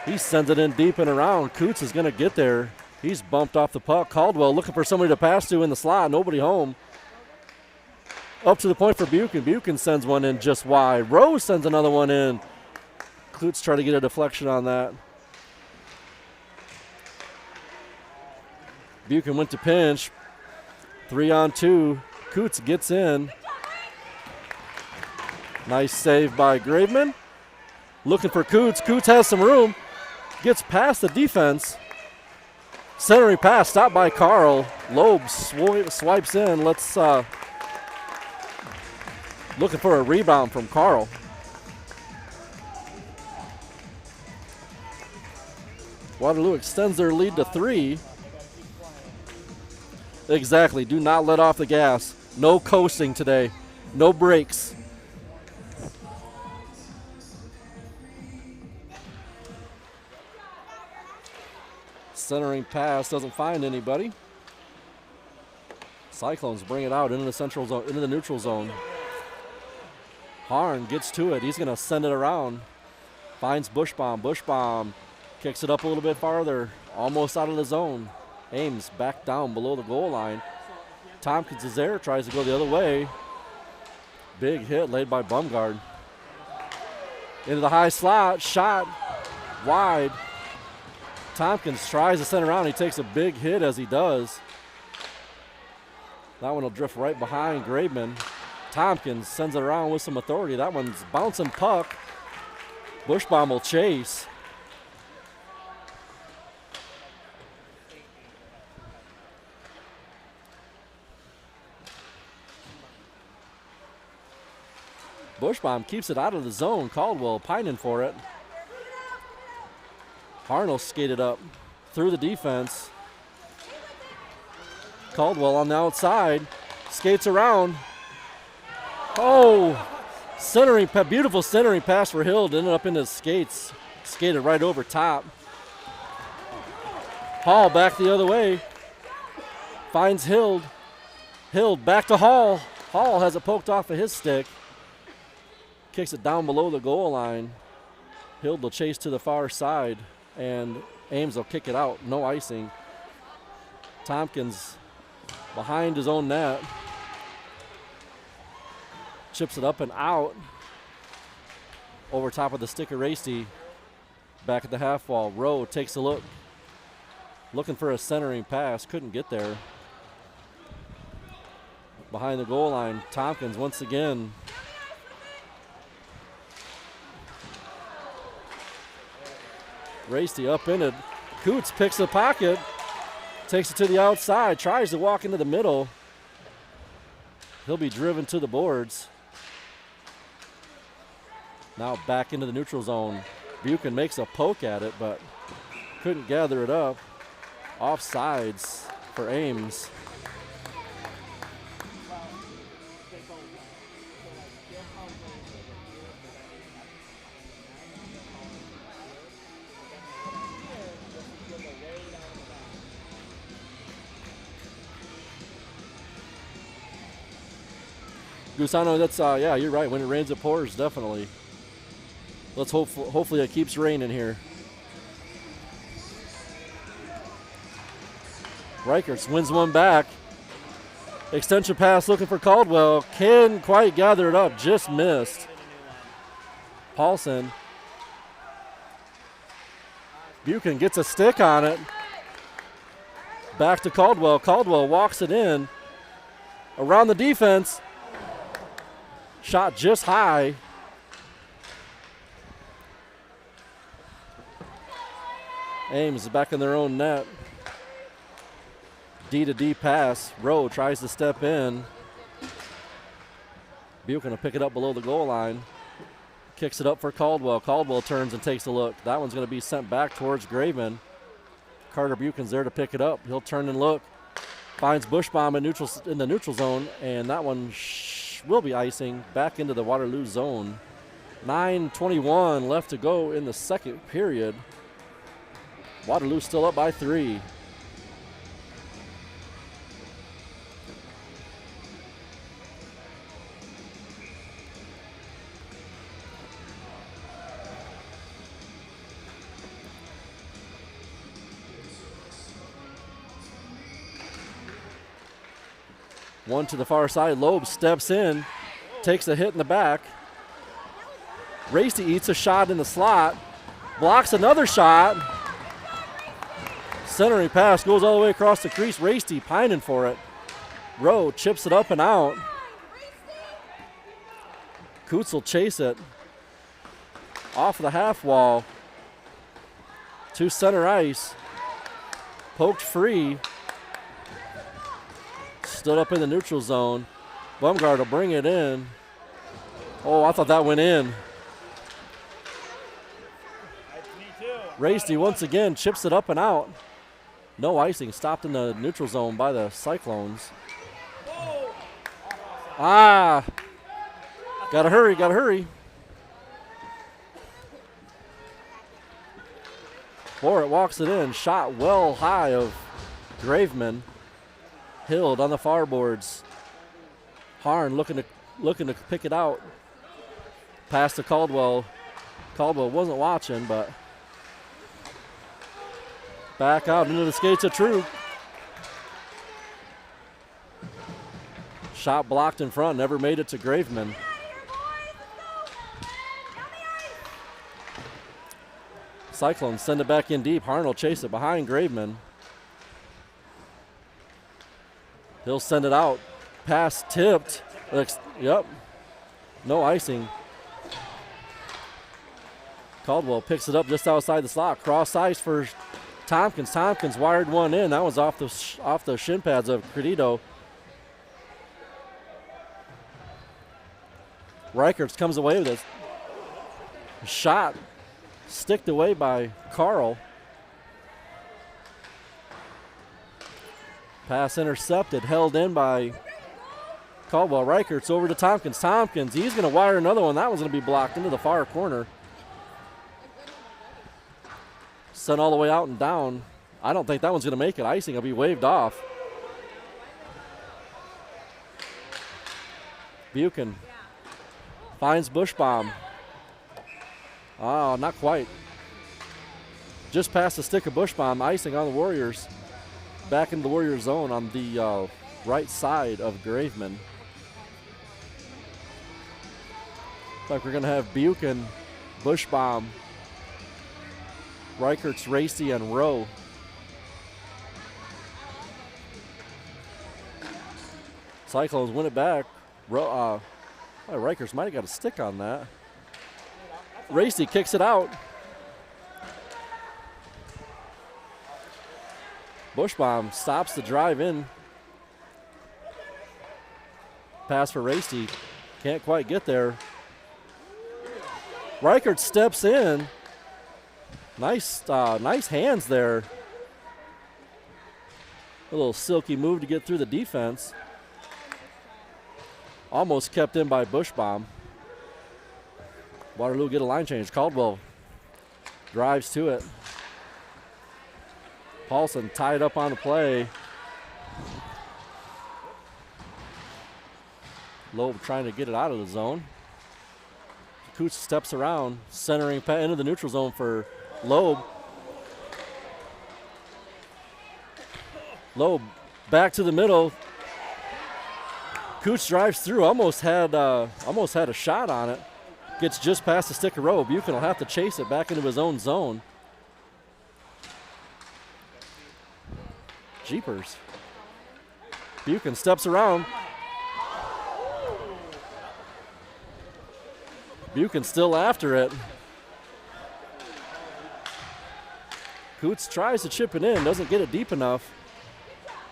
He sends it in deep and around. Coots is going to get there. He's bumped off the puck. Caldwell looking for somebody to pass to in the slot. Nobody home. Up to the point for Buchan. Buchan sends one in just wide. Rose sends another one in. Coots try to get a deflection on that. Buchan went to pinch. 3-on-2. Coots gets in. Nice save by Graveman. Looking for Coots. Coots has some room. Gets past the defense. Centering pass stopped by Carl. Loeb swipes in. Looking for a rebound from Carl. Waterloo extends their lead to 3. Exactly. Do not let off the gas. No coasting today. No breaks. Centering pass doesn't find anybody. Cyclones bring it out into the central zone, into the neutral zone. Harn gets to it. He's going to send it around. Finds Bushbaum. Bushbaum kicks it up a little bit farther. Almost out of the zone. Ames back down below the goal line. Tompkins is there. Tries to go the other way. Big hit laid by Bumgard. Into the high slot. Shot wide. Tompkins tries to send around. He takes a big hit as he does. That one will drift right behind Graveman. Tompkins sends it around with some authority. That one's bouncing puck. Bushbaum will chase. Bushbaum keeps it out of the zone. Caldwell pining for it. Harnell skated up through the defense. Caldwell on the outside. Skates around. Oh, beautiful centering pass for Hild. Ended up in his skates. Skated right over top. Hall back the other way. Finds Hild. Hild back to Hall. Hall has it poked off of his stick. Kicks it down below the goal line. Hild will chase to the far side, and Ames will kick it out. No icing. Tompkins behind his own net. Chips it up and out. Over top of the stick of Racy. Back at the half wall. Rowe takes a look. Looking for a centering pass. Couldn't get there. behind the goal line. Tompkins once again. Racy up in it. Coots picks the pocket, takes it to the outside, tries to walk into the middle. He'll be driven to the boards. Now back into the neutral zone. Buchan makes a poke at it, but couldn't gather it up. Offsides for Ames. Gusano, that's yeah, you're right. When it rains, it pours, definitely. Let's hopefully it keeps raining here. Reichertz wins one back. Extension pass looking for Caldwell. Can't quite gather it up, just missed. Paulson. Buchan gets a stick on it. Back to Caldwell. Caldwell walks it in. Around the defense. Shot just high. Ames is back in their own net. D to D pass. Rowe tries to step in. Buchan will pick it up below the goal line. Kicks it up for Caldwell. Caldwell turns and takes a look. That one's going to be sent back towards Graveman. Carter Buchan's there to pick it up. He'll turn and look. Finds Bushbaum in the neutral zone, and that one will be icing back into the Waterloo zone. 9:21 left to go in the second period. Waterloo still up by 3. One to the far side. Loeb steps in, takes a hit in the back. Racy eats a shot in the slot, blocks another shot. Centering pass goes all the way across the crease. Racy pining for it. Rowe chips it up and out. Coots will chase it. Off the half wall. To center ice. Poked free. Stood up in the neutral zone. Bumgard will bring it in. Oh, I thought that went in. Racy once again chips it up and out. No icing. Stopped in the neutral zone by the Cyclones. Ah! Gotta hurry, gotta hurry. Borat walks it in. Shot well high of Graveman. Hilled on the far boards. Harn looking to pick it out. Pass to Caldwell. Caldwell wasn't watching, but back out into the skates of True. Shot blocked in front, never made it to Graveman. Cyclones send it back in deep. Harn will chase it behind Graveman. He'll send it out. Pass tipped. Yep. No icing. Caldwell picks it up just outside the slot. Cross ice for Tompkins. Tompkins wired one in. That was off the shin pads of Credito. Reichertz comes away with it. Shot sticked away by Carl. Pass intercepted, held in by Caldwell. Reichertz over to Tompkins. Tompkins, he's going to wire another one. That one's going to be blocked into the far corner. Sent all the way out and down. I don't think that one's going to make it. Icing will be waved off. Buchan finds Bushbaum. Oh, not quite. Just past the stick of Bushbaum. Icing on the Warriors. Back into the Warrior zone on the right side of Graveman. Looks like we're going to have Buchan, Bushbaum, Reichertz, Racy, and Rowe. Cyclones win it back. Rikers might have got a stick on that. Racy kicks it out. Bushbaum stops the drive in. Pass for Racy. Can't quite get there. Reichert steps in. Nice hands there. A little silky move to get through the defense. Almost kept in by Bushbaum. Waterloo get a line change. Caldwell drives to it. Paulson tied up on the play. Loeb trying to get it out of the zone. Coots steps around, centering into the neutral zone for Loeb. Loeb back to the middle. Coots drives through, almost had a shot on it. Gets just past the stick of row. Buchan will have to chase it back into his own zone. Jeepers. Buchan steps around. Buchan still after it. Coots tries to chip it in, doesn't get it deep enough.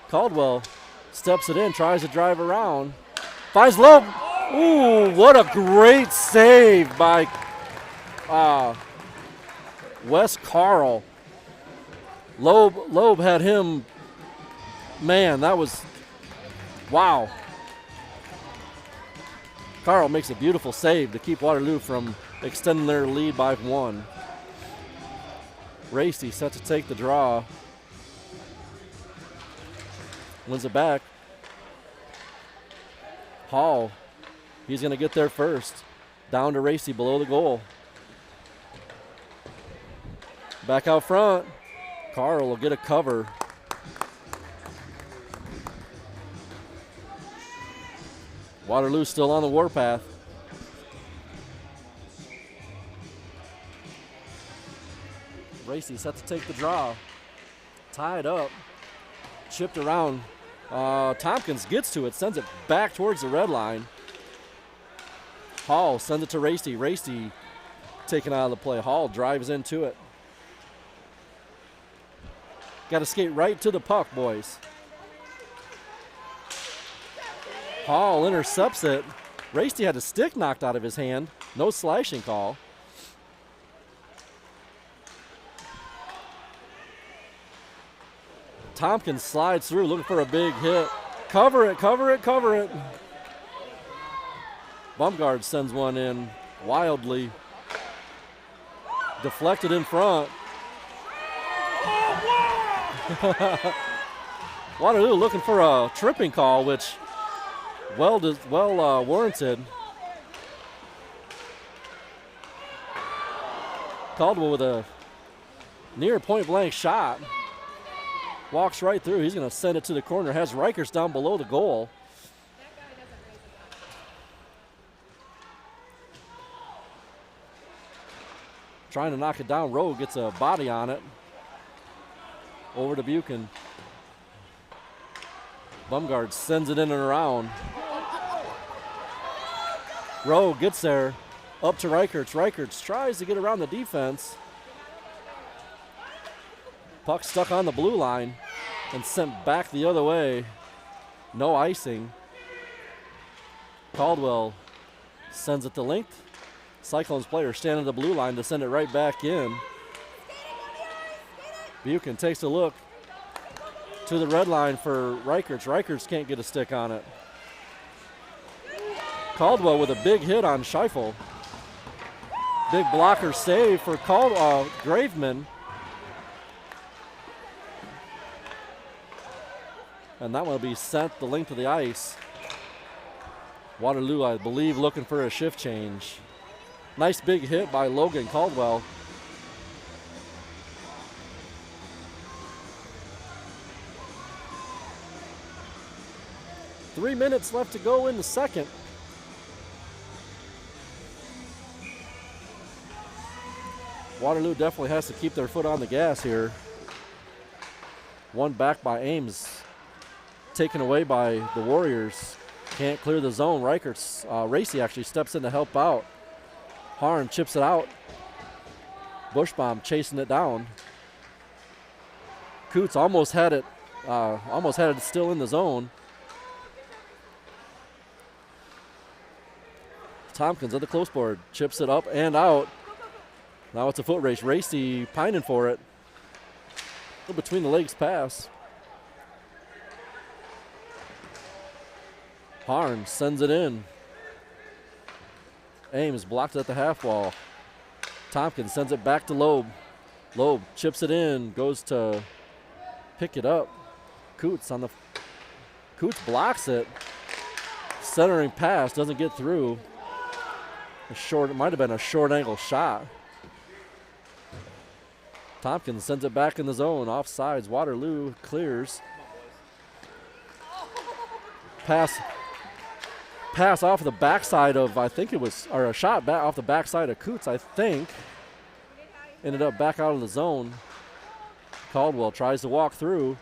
Caldwell steps it in, tries to drive around. Finds Loeb. Ooh, what a great save by Wes Carl. Loeb had him. Man, that was, wow. Carl makes a beautiful save to keep Waterloo from extending their lead by 1. Racy set to take the draw. Wins it back. Hall, he's going to get there first. Down to Racy below the goal. Back out front. Carl will get a cover. Waterloo still on the warpath. Racy set to take the draw. Tied up. Chipped around. Tompkins gets to it, sends it back towards the red line. Hall sends it to Racy. Racy taken out of the play. Hall drives into it. Got to skate right to the puck, boys. Hall intercepts it. Racy had a stick knocked out of his hand. No slashing call. Tompkins slides through looking for a big hit. Cover it, cover it, cover it. Bumgard sends one in wildly. Deflected in front. Waterloo looking for a tripping call, which well warranted. Caldwell with a near point blank shot. Walks right through. He's going to send it to the corner. Has Rikers down below the goal. Trying to knock it down. Rowe gets a body on it. Over to Buchan. Bumgard sends it in and around. Rowe gets there. Up to Reichertz. Reichertz tries to get around the defense. Puck stuck on the blue line and sent back the other way. No icing. Caldwell sends it to length. Cyclones player standing at the blue line to send it right back in. Buchan takes a look to the red line for Reichertz. Reichertz can't get a stick on it. Caldwell with a big hit on Scheifel. Big blocker save for Graveman. And that one will be sent the length of the ice. Waterloo, I believe, looking for a shift change. Nice big hit by Logan Caldwell. Three minutes left to go in the second. Waterloo definitely has to keep their foot on the gas here. One back by Ames, taken away by the Warriors. Can't clear the zone. Reichert's, Racy actually steps in to help out. Harn chips it out. Bushbaum chasing it down. Coots almost had it still in the zone. Tompkins at the close board, chips it up and out. Now it's a foot race. Racy pining for it. A between the legs pass. Harn sends it in. Ames blocked at the half wall. Tompkins sends it back to Loeb. Loeb chips it in, goes to pick it up. Coots blocks it. Centering pass, doesn't get through. It might have been a short angle shot. Tompkins sends it back in the zone. Offsides. Waterloo clears. Pass off the backside of, I think it was, or a shot back off the backside of Coots, I think. Ended up back out of the zone. Caldwell tries to walk through.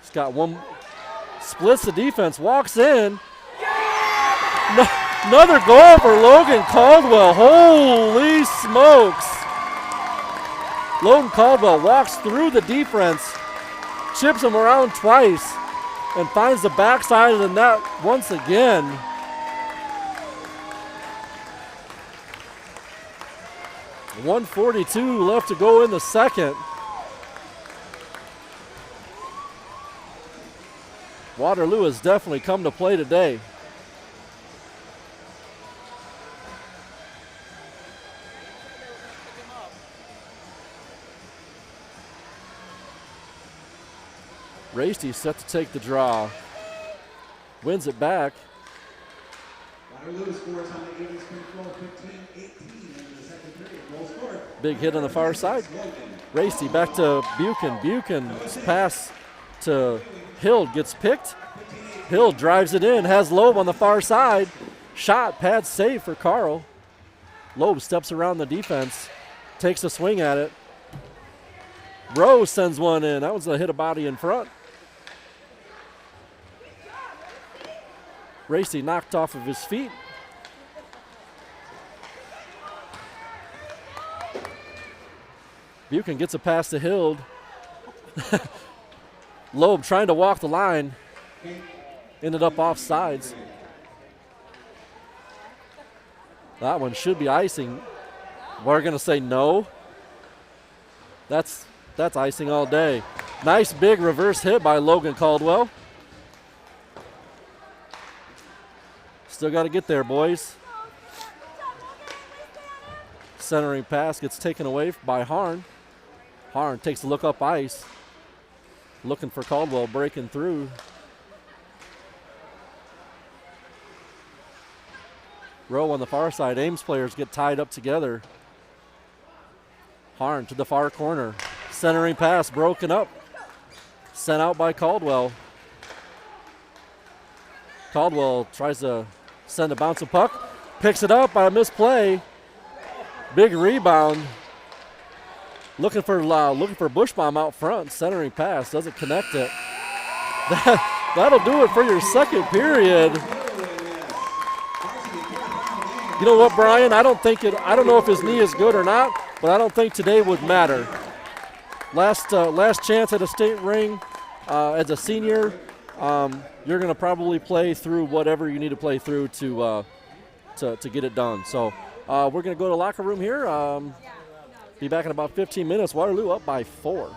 He's got one, splits the defense, walks in. Another goal for Logan Caldwell. Holy smokes. Logan Caldwell walks through the defense, chips him around twice, and finds the backside of the net once again. .142 left to go in the second. Waterloo has definitely come to play today. Racy set to take the draw. Wins it back. Waterloo scores on the Eagles control 15-18 in the second period. Goal scored. Big hit on the far side. Racy back to Buchan. Buchan's pass to Hill gets picked. Hill drives it in, has Loeb on the far side. Shot, pad save for Carl. Loeb steps around the defense, takes a swing at it. Rose sends one in. That was a hit a body in front. Racy knocked off of his feet. Buchan gets a pass to Hild. Loeb trying to walk the line. Ended up off sides. That one should be icing. We're going to say no. That's icing all day. Nice big reverse hit by Logan Caldwell. Still got to get there, boys. Centering pass gets taken away by Harn. Harn takes a look up ice. Looking for Caldwell breaking through. Row on the far side. Ames players get tied up together. Harn to the far corner. Centering pass broken up. Sent out by Caldwell. Caldwell tries to send a bouncing puck. Picks it up by a misplay. Big rebound. Looking for Bushbaum out front. Centering pass. Doesn't connect it. That'll do it for your second period. You know what, Brian? I don't know if his knee is good or not, but I don't think today would matter. Last chance at a state ring as a senior. You're going to probably play through whatever you need to play through to get it done. So we're going to go to the locker room here. Be back in about 15 minutes. Waterloo up by 4.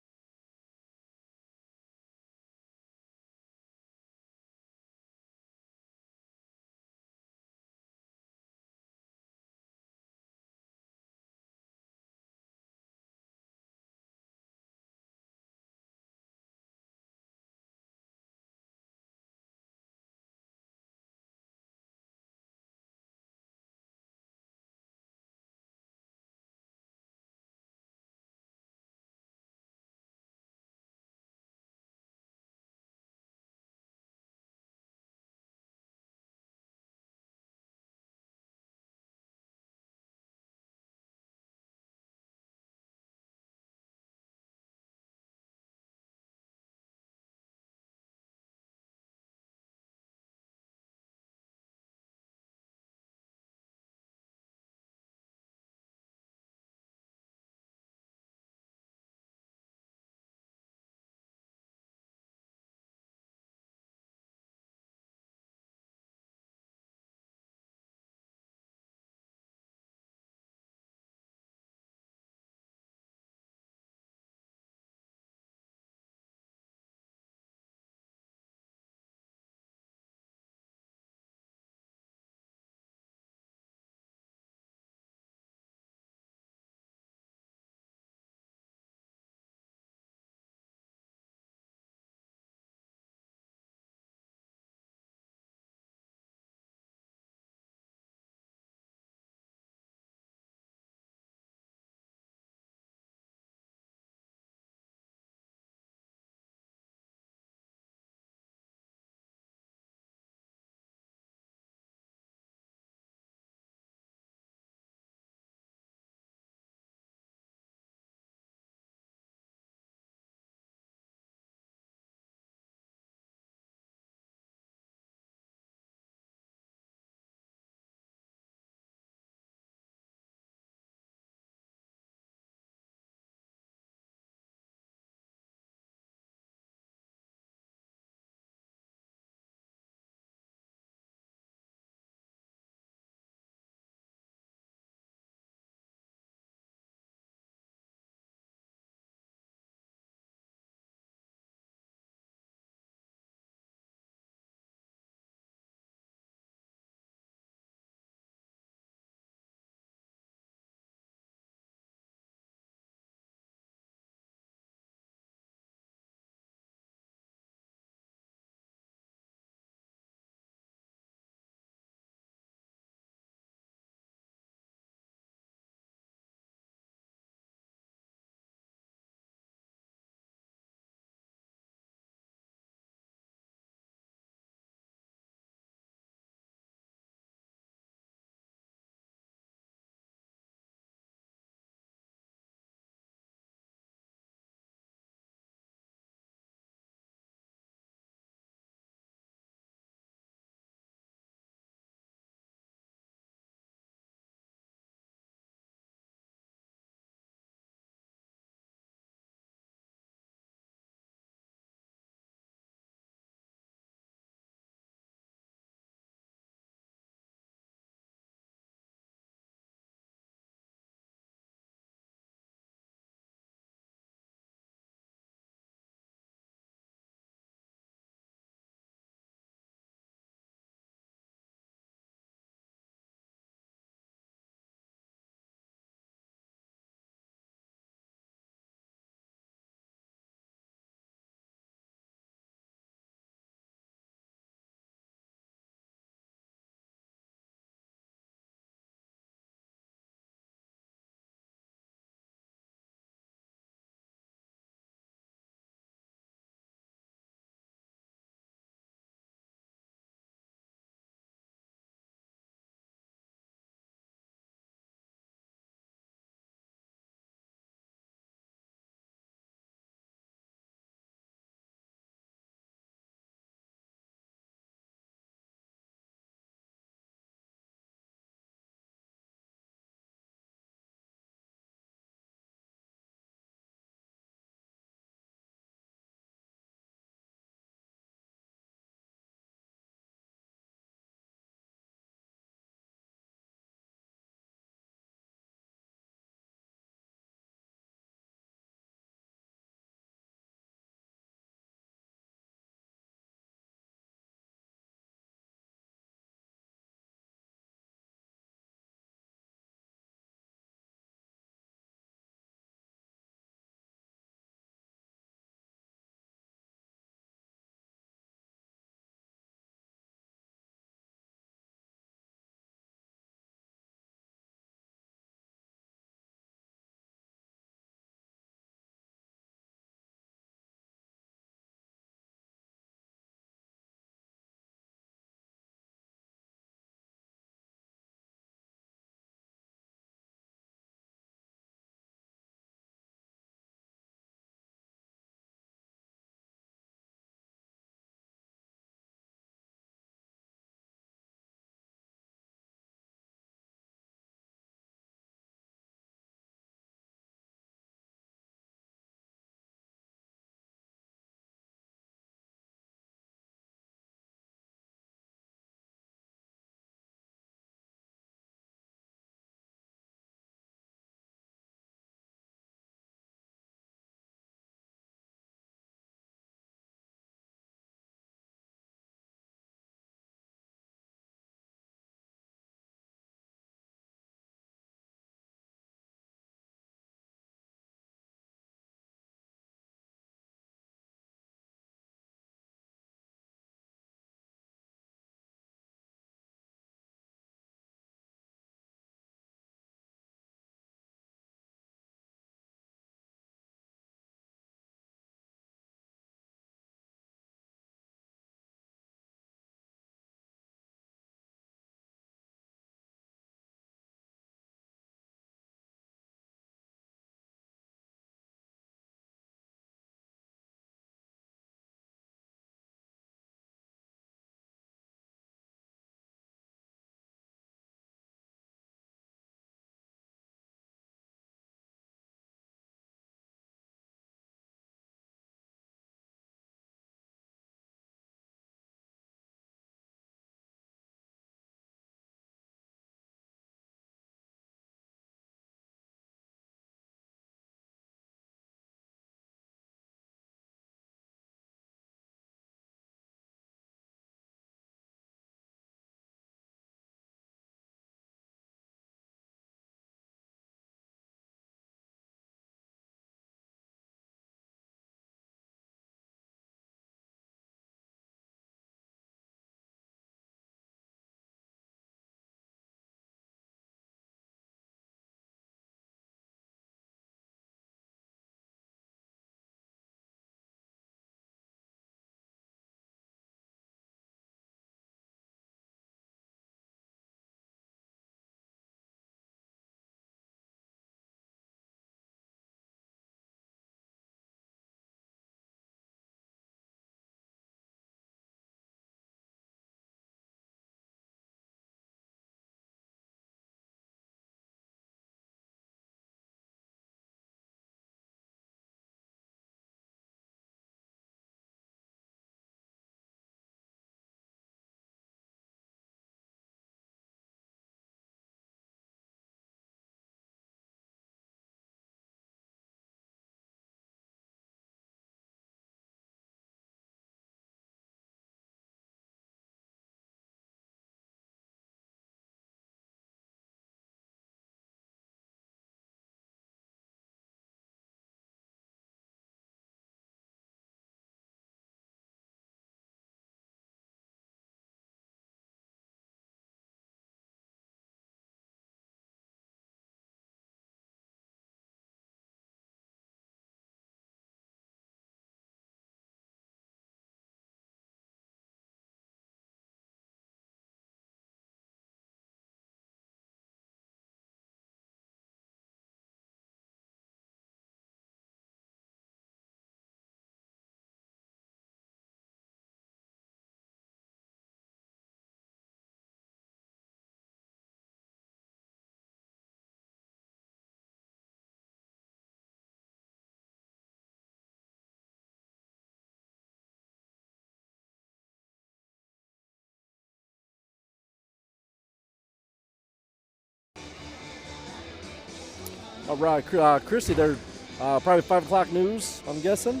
All right, Christy, they're probably 5 o'clock news, I'm guessing.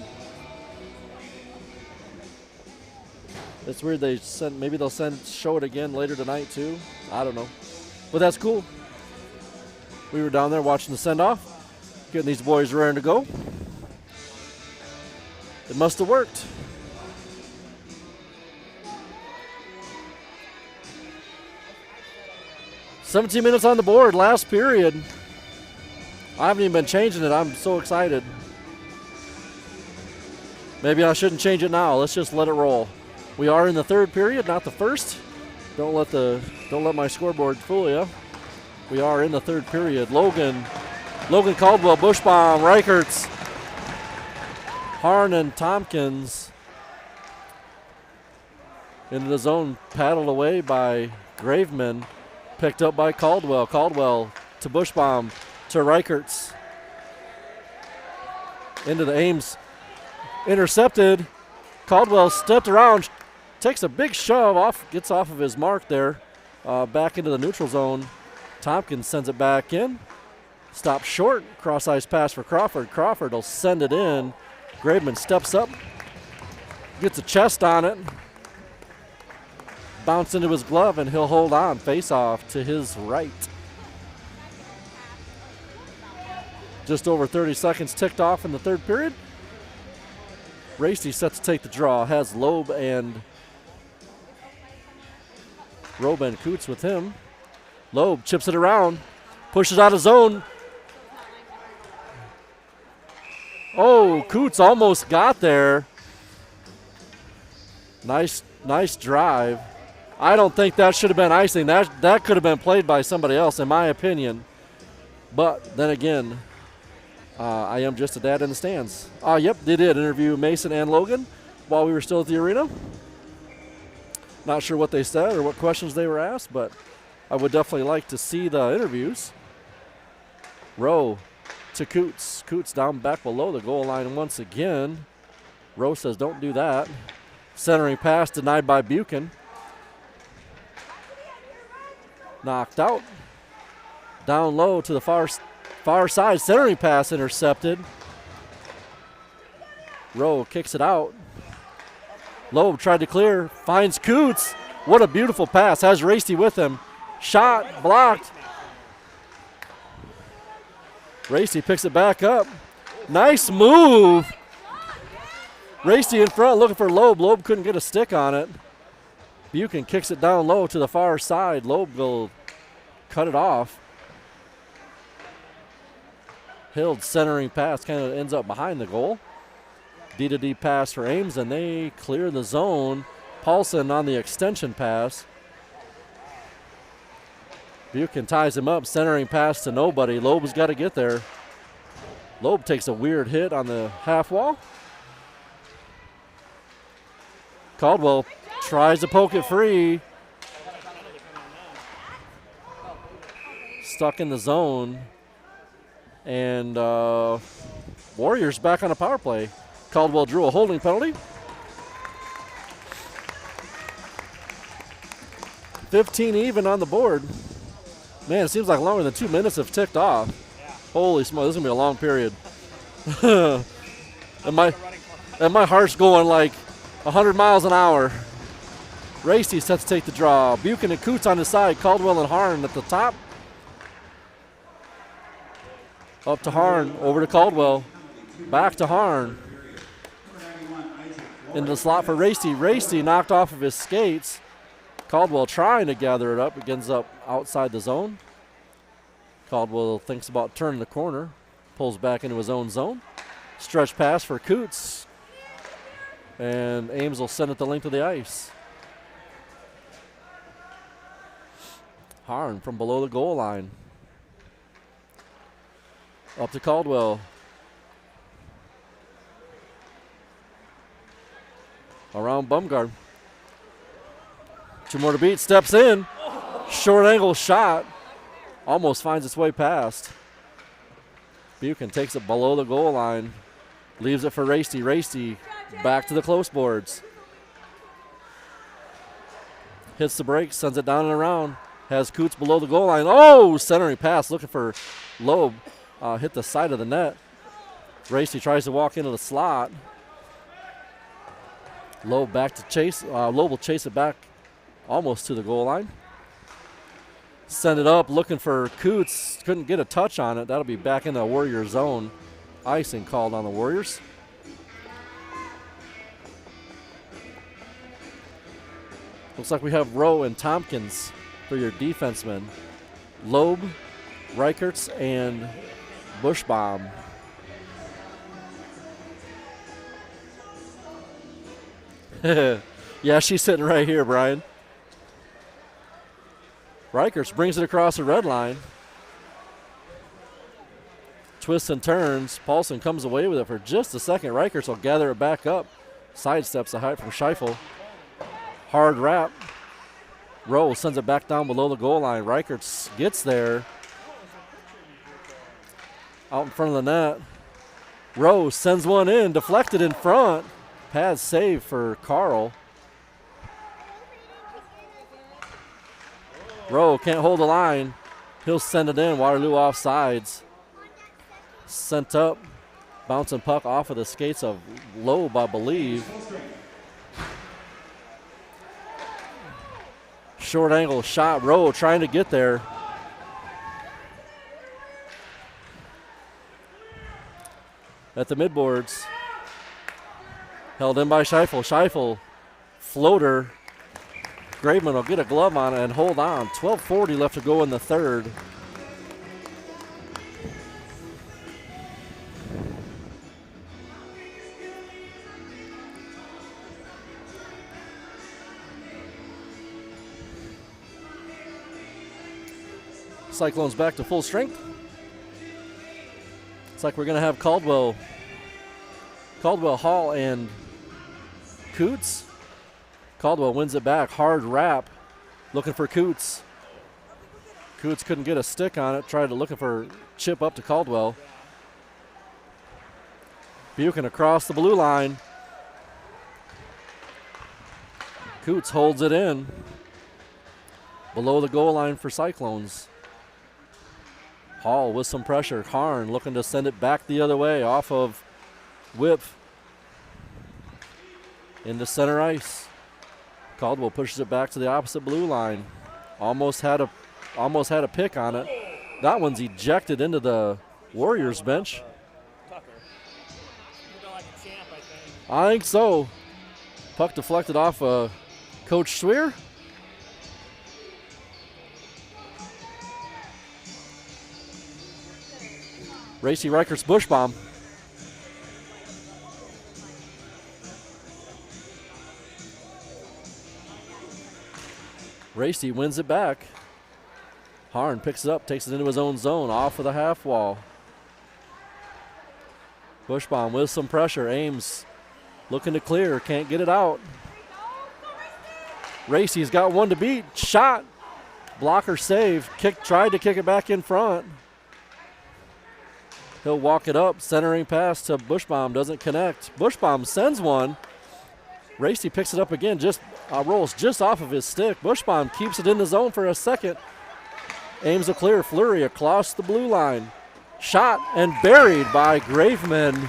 It's weird maybe they'll show it again later tonight too. I don't know. But that's cool. We were down there watching the send-off, getting these boys raring to go. It must have worked. "17 minutes on the board, last period." I haven't even been changing it. I'm so excited. Maybe I shouldn't change it now. Let's just let it roll. We are in the third period, not the first. Don't let my scoreboard fool you. We are in the third period. Logan Caldwell, Bushbaum, Reichertz, Harn, and Tompkins into the zone, paddled away by Graveman, picked up by Caldwell. Caldwell to Bushbaum to Reichertz. Into the Ames, intercepted. Caldwell stepped around, takes a big shove, gets off of his mark there, back into the neutral zone. Tompkins sends it back in. Stops short. Cross ice pass for Crawford. Crawford will send it in. Graveman steps up, gets a chest on it, bounce into his glove, and he'll hold on. Face off to his right. Just over 30 seconds ticked off in the third period. Racy set to take the draw. Has Loeb and Coots with him. Loeb chips it around, pushes out of zone. Oh, Coots almost got there. Nice drive. I don't think that should have been icing. That could have been played by somebody else, in my opinion. But then again, I am just a dad in the stands. Yep, they did interview Mason and Logan while we were still at the arena. Not sure what they said or what questions they were asked, but I would definitely like to see the interviews. Rowe to Coots. Coots down back below the goal line once again. Rowe says don't do that. Centering pass denied by Buchan. Knocked out. Down low to the far side. Centering pass intercepted. Rowe kicks it out. Loeb tried to clear. Finds Coots. What a beautiful pass. Has Racy with him. Shot blocked. Racy picks it back up. Nice move. Racy in front looking for Loeb. Loeb couldn't get a stick on it. Buchan kicks it down low to the far side. Loeb will cut it off. Hild centering pass kind of ends up behind the goal. D-to-D pass for Ames, and they clear the zone. Paulson on the extension pass. Buchan ties him up, centering pass to nobody. Loeb's got to get there. Loeb takes a weird hit on the half wall. Caldwell tries to poke it free. Stuck in the zone. And Warriors back on a power play. Caldwell drew a holding penalty. 15 even on the board. Man, it seems like longer than 2 minutes have ticked off. Yeah. Holy smoke, this is going to be a long period. and my heart's going like 100 miles an hour. Racy set to take the draw. Buchan and Coots on his side. Caldwell and Harn at the top. Up to Harn, over to Caldwell. Back to Harn. Into the slot for Racy. Racy knocked off of his skates. Caldwell trying to gather it up. It ends up outside the zone. Caldwell thinks about turning the corner. Pulls back into his own zone. Stretch pass for Coots. And Ames will send it the length of the ice. Harn from below the goal line. Up to Caldwell. Around Bumgard. 2 more to beat. Steps in. Short angle shot. Almost finds its way past. Buchan takes it below the goal line. Leaves it for Racy. Racy back to the close boards. Hits the brakes. Sends it down and around. Has Coots below the goal line. Oh, centering pass looking for Loeb. hit the side of the net. Racy tries to walk into the slot. Loeb back to chase. Loeb will chase it back almost to the goal line. Send it up, looking for Coots. Couldn't get a touch on it. That'll be back in the Warrior zone. Icing called on the Warriors. Looks like we have Rowe and Tompkins for your defensemen. Loeb, Reichertz, and Bushbaum. Yeah, she's sitting right here, Brian. Reichertz brings it across the red line. Twists and turns. Paulson comes away with it for just a second. Reichertz will gather it back up. Sidesteps the height from Scheifele. Hard wrap. Rowe sends it back down below the goal line. Reichertz gets there. Out in front of the net. Rowe sends one in, deflected in front. Pad save for Carl. Rowe can't hold the line. He'll send it in. Waterloo offsides. Sent up. Bouncing puck off of the skates of Loeb, I believe. Short angle shot. Rowe trying to get there. At the midboards. Held in by Scheifele. Scheifele, floater. Graveman will get a glove on it and hold on. 12:40 left to go in the third. Cyclones back to full strength. It's like we're going to have Caldwell, Hall, and Coots. Caldwell wins it back. Hard wrap. Looking for Coots. Coots couldn't get a stick on it. Tried to looking for chip up to Caldwell. Buchan across the blue line. Coots holds it in. Below the goal line for Cyclones. Hall with some pressure. Harn looking to send it back the other way off of Whip. Into center ice. Caldwell pushes it back to the opposite blue line. Almost had a pick on it. That one's ejected into the Warriors bench. I think so. Puck deflected off Coach Swear. Racy Reichert's Bushbaum. Racy wins it back. Harn picks it up, takes it into his own zone, off of the half wall. Bushbaum with some pressure. Ames looking to clear, can't get it out. Racy's got one to beat. Shot. Blocker save. Tried to kick it back in front. He'll walk it up. Centering pass to Bushbaum. Doesn't connect. Bushbaum sends one. Racy picks it up again. Just rolls just off of his stick. Bushbaum keeps it in the zone for a second. Aims a clear. Fleury across the blue line. Shot and buried by Graveman.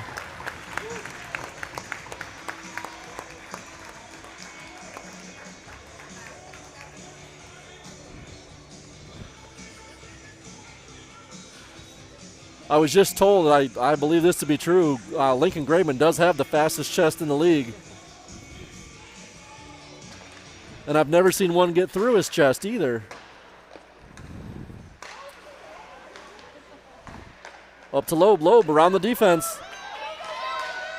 I was just told, that I believe this to be true, Lincoln Graveman does have the fastest chest in the league. And I've never seen one get through his chest either. Up to Loeb. Loeb around the defense.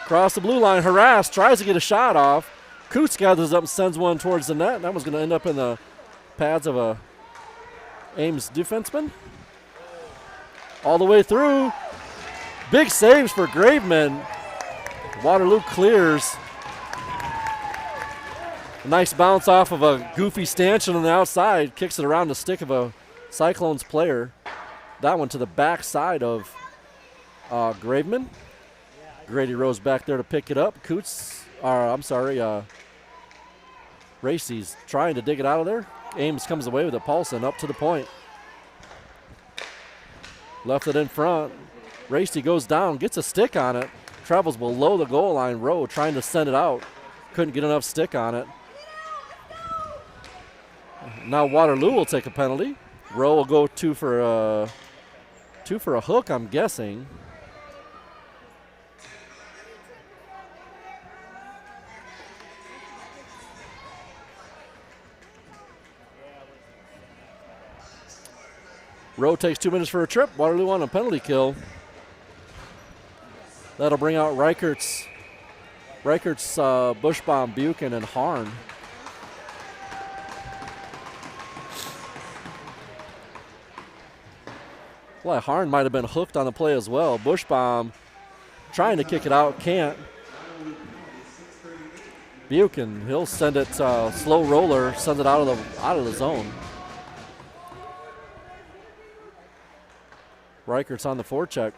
Across the blue line, harassed, tries to get a shot off. Coots gathers up and sends one towards the net. That was going to end up in the pads of a Ames defenseman. All the way through. Big saves for Graveman. Waterloo clears. A nice bounce off of a goofy stanchion on the outside. Kicks it around the stick of a Cyclones player. That one to the back side of Graveman. Grady Rose back there to pick it up. Racy's trying to dig it out of there. Ames comes away with it. Paulson up to the point. Left it in front. Racy goes down, gets a stick on it, travels below the goal line. Rowe trying to send it out. Couldn't get enough stick on it. Now Waterloo will take a penalty. Rowe will go two for a hook, I'm guessing. Rowe takes 2 minutes for a trip. Waterloo on a penalty kill. That'll bring out Reichert's, Bushbaum, Buchan, and Harn. Well, Harn might have been hooked on the play as well. Bushbaum trying to kick it out, can't. Buchan, he'll send it slow roller, sends it out of the zone. Reichert's on the forecheck.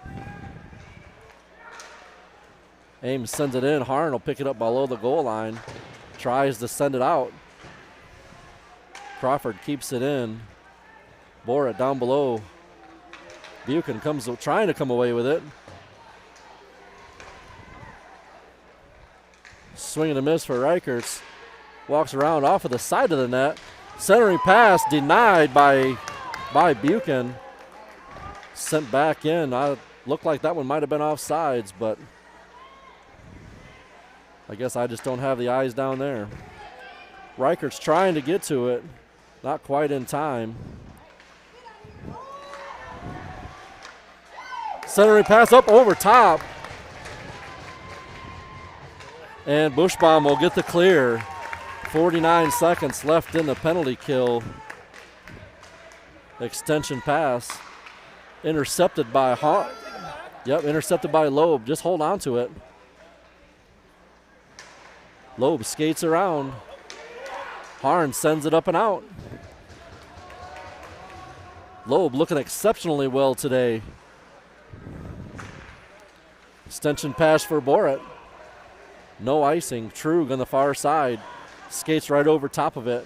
Ames sends it in. Harn will pick it up below the goal line. Tries to send it out. Crawford keeps it in. Bore it down below. Buchan comes trying to come away with it. Swing and a miss for Reichert's. Walks around off of the side of the net. Centering pass denied by Buchan. Sent back in. Looked like that one might have been offsides, but I guess I just don't have the eyes down there. Reichert's trying to get to it. Not quite in time. Centering pass up over top. And Bushbaum will get the clear. 49 seconds left in the penalty kill. Extension pass. Intercepted by intercepted by Loeb. Just hold on to it. Loeb skates around. Harn sends it up and out. Loeb looking exceptionally well today. Extension pass for Borat. No icing. Trug on the far side. Skates right over top of it.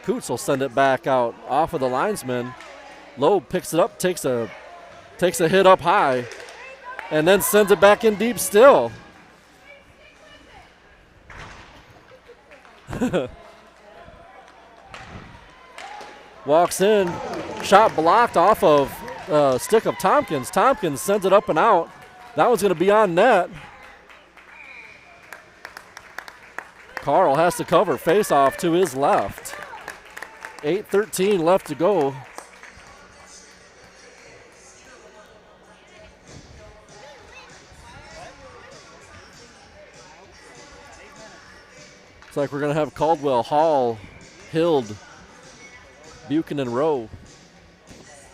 Coots will send it back out off of the linesman. Loeb picks it up, takes a hit up high, and then sends it back in deep still. Walks in, shot blocked off of stick of Tompkins. Tompkins sends it up and out. That one's going to be on net. Carl has to cover, face off to his left. 8:13 left to go. Looks like we're going to have Caldwell, Hall, Hild, Buchan, and Rowe.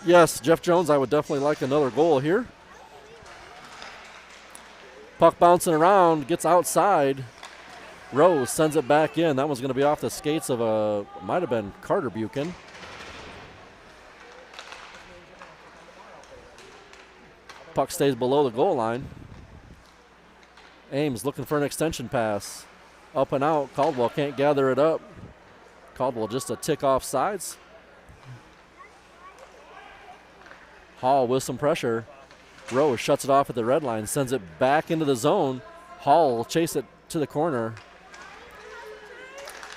Yes, Jeff Jones, I would definitely like another goal here. Puck bouncing around, gets outside. Rowe sends it back in. That one's going to be off the skates of might have been Carter Buchan. Puck stays below the goal line. Ames looking for an extension pass. Up and out. Caldwell can't gather it up. Caldwell just a tick off sides. Hall with some pressure. Rowe shuts it off at the red line, sends it back into the zone. Hall will chase it to the corner.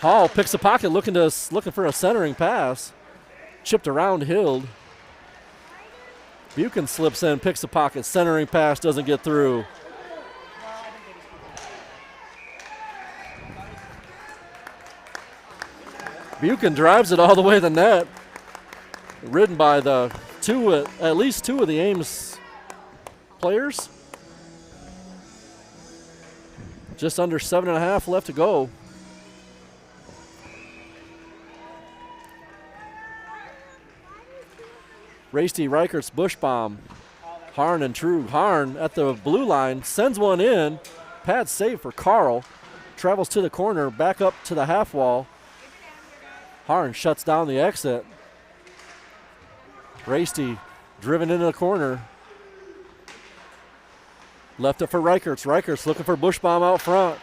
Hall picks a pocket, looking for a centering pass. Chipped around Hild. Buchan slips in, picks a pocket. Centering pass doesn't get through. Buchan drives it all the way to the net. Ridden by at least two of the Ames players. Just under 7.5 left to go. Racy, Reichert's, Bushbaum, Harn, and Trug. Harn at the blue line sends one in. Pad save for Carl. Travels to the corner, back up to the half wall. Harn shuts down the exit. Racy driven into the corner. Left it for Reichert's. Reichert's looking for Bushbaum out front.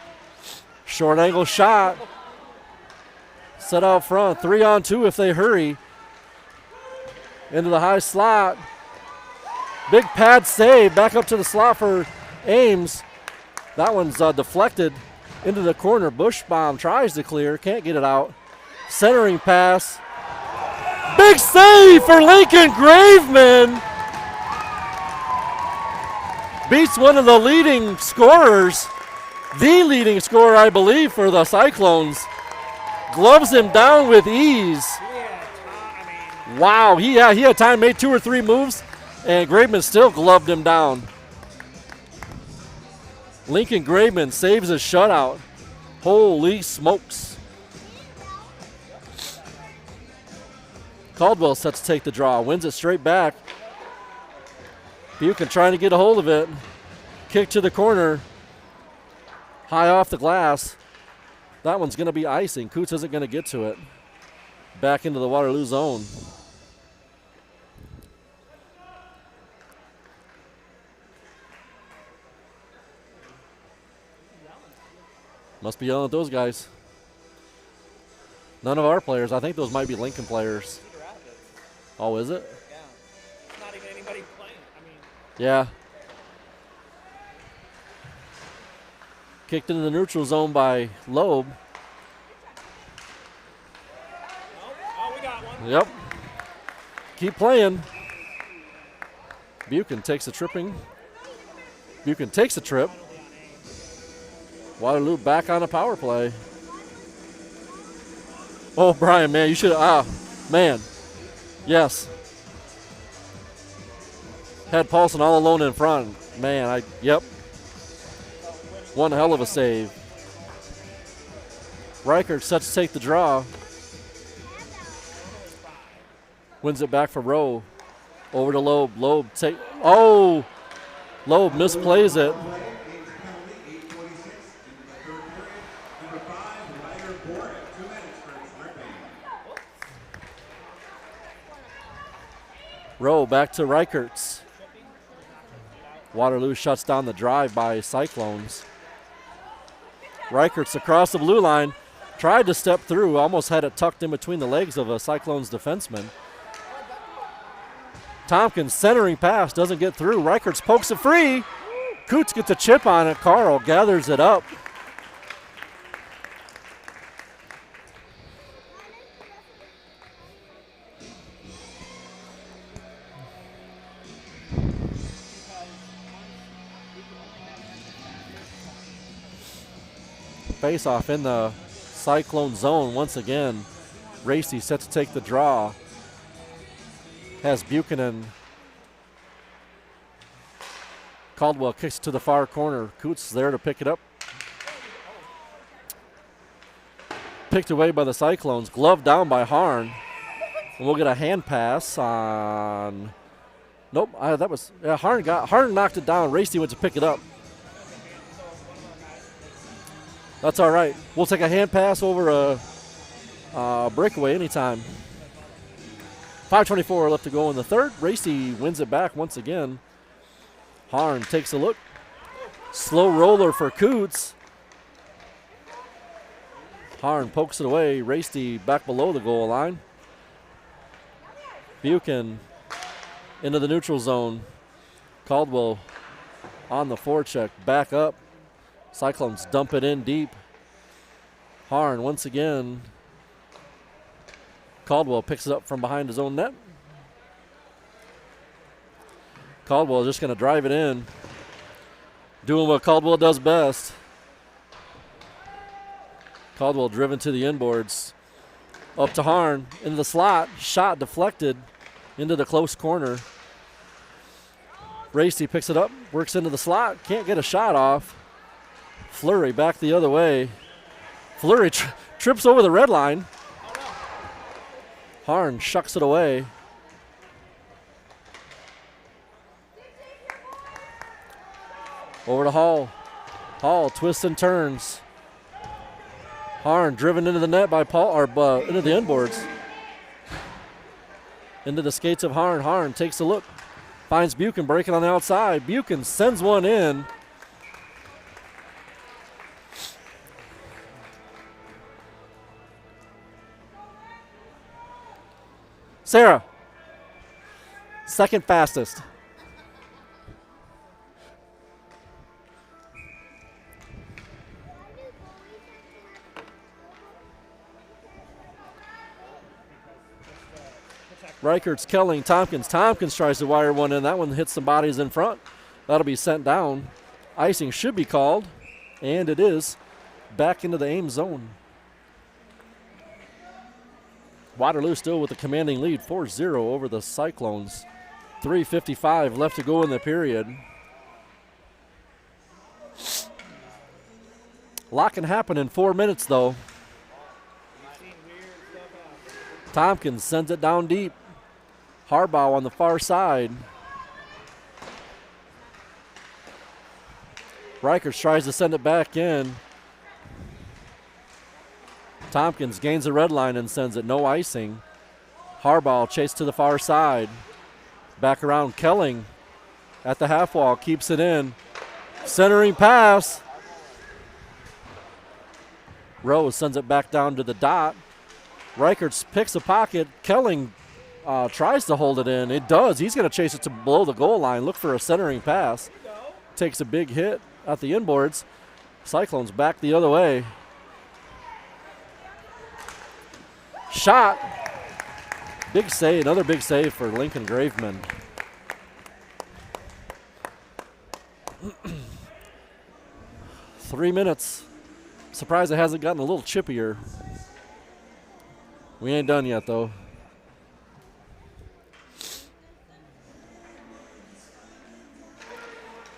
Short angle shot. Set out front. 3-on-2 if they hurry. Into the high slot. Big pad save back up to the slot for Ames. That one's deflected into the corner. Bushbaum tries to clear, can't get it out. Centering pass. Big save for Lincoln Graveman. Beats one of the leading scorers, the leading scorer, I believe, for the Cyclones. Gloves him down with ease. Wow, he had time, made 2 or 3 moves, and Graveman still gloved him down. Lincoln Graveman saves a shutout. Holy smokes. Caldwell set to take the draw, wins it straight back. Buchan trying to get a hold of it. Kick to the corner. High off the glass. That one's going to be icing. Coots isn't going to get to it. Back into the Waterloo zone. Must be yelling at those guys. None of our players. I think those might be Lincoln players. Oh, is it? Yeah. Not even anybody playing. Yeah. Kicked into the neutral zone by Loeb. Oh, we got one. Yep. Keep playing. Buchan takes a tripping. Buchan takes a trip. Waterloo back on a power play. Oh, Brian, man, you should man. Yes. Had Paulson all alone in front. Man, yep. One hell of a save. Reichert set to take the draw. Wins it back for Rowe. Over to Loeb. Loeb Loeb misplays it. Rowe back to Reichert's. Waterloo shuts down the drive by Cyclones. Reichert's across the blue line. Tried to step through, almost had it tucked in between the legs of a Cyclones defenseman. Tompkins centering pass, doesn't get through. Reichert's pokes it free. Coots gets a chip on it. Carl gathers it up. Face off in the Cyclone zone once again. Racy set to take the draw. Has Buchanan. Caldwell kicks to the far corner. Coots there to pick it up. Picked away by the Cyclones. Gloved down by Harn. And we'll get a hand pass on. Nope, that was Harn knocked it down. Racy went to pick it up. That's all right. We'll take a hand pass over a breakaway anytime. 5:24 left to go in the third. Racy wins it back once again. Harn takes a look. Slow roller for Coots. Harn pokes it away. Racy back below the goal line. Buchan into the neutral zone. Caldwell on the forecheck. Back up. Cyclones dump it in deep. Harn once again. Caldwell picks it up from behind his own net. Caldwell just going to drive it in. Doing what Caldwell does best. Caldwell driven to the inboards. Up to Harn. Into the slot. Shot deflected into the close corner. Racy picks it up. Works into the slot. Can't get a shot off. Fleury back the other way. Fleury trips over the red line. Harn shucks it away. Over to Hall. Hall twists and turns. Harn driven into the net by Paul, or into the inboards. Into the skates of Harn. Harn takes a look. Finds Buchan breaking on the outside. Buchan sends one in. Sarah, second fastest. Reichert's killing Tompkins. Tompkins tries to wire one in. That one hits some bodies in front. That'll be sent down. Icing should be called, and it is. Back into the Ames zone. Waterloo still with a commanding lead, 4-0 over the Cyclones. 3:55 left to go in the period. A lot can happen in 4 minutes, though. Tompkins sends it down deep. Harbaugh on the far side. Reichert tries to send it back in. Tompkins gains the red line and sends it. No icing. Harbaugh chased to the far side. Back around. Kelling at the half wall. Keeps it in. Centering pass. Rose sends it back down to the dot. Reichert picks a pocket. Kelling tries to hold it in. It does. He's going to chase it to below the goal line. Look for a centering pass. Takes a big hit at the inboards. Cyclones back the other way. Shot. Big save. Another big save for Lincoln Graveman. Three minutes. Surprised it hasn't gotten a little chippier. We ain't done yet, though.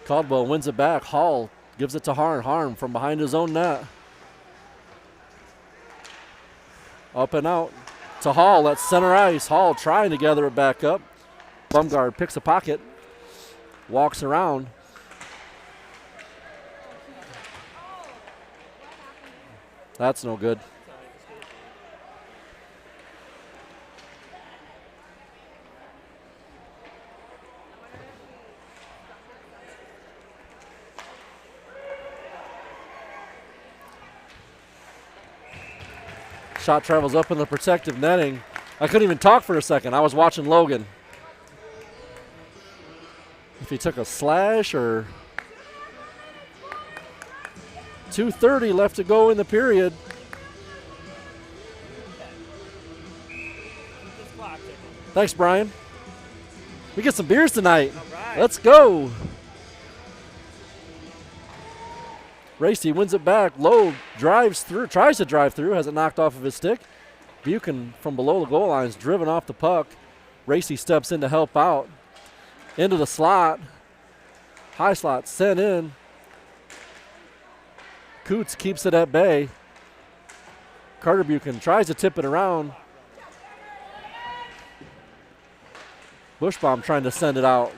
Caldwell wins it back. Hall gives it to Harn. Harn from behind his own net. Up and out to Hall. That's center ice. Hall trying to gather it back up. Bumgard picks a pocket. Walks around. That's no good. Shot travels up in the protective netting. I couldn't even talk for a second. I was watching Logan. If he took a slash or... 2:30 left to go in the period. Thanks, Brian. We get some beers tonight. Right. Let's go. Racy wins it back. Lowe drives through, tries to drive through, has it knocked off of his stick. Buchan from below the goal line is driven off the puck. Racy steps in to help out. Into the slot. High slot sent in. Coots keeps it at bay. Carter Buchan tries to tip it around. Bushbaum trying to send it out.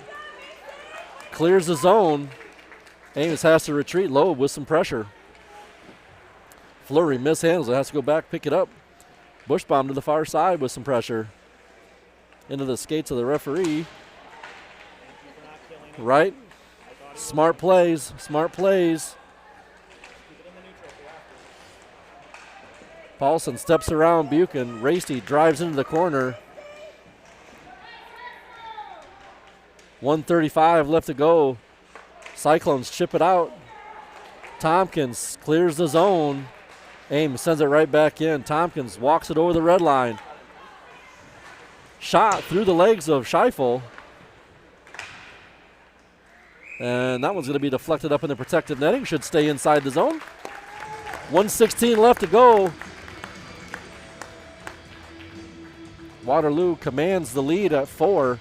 Clears the zone. Ames has to retreat. Loeb with some pressure. Fleury mishandles it. Has to go back, pick it up. Bushbaum to the far side with some pressure. Into the skates of the referee. Right. Smart plays. Smart plays. Paulson steps around Buchan. Racy drives into the corner. 1:35 left to go. Cyclones chip it out. Tompkins clears the zone. Ames sends it right back in. Tompkins walks it over the red line. Shot through the legs of Scheifel. And that one's going to be deflected up in the protective netting. Should stay inside the zone. 1:16 left to go. Waterloo commands the lead at 4.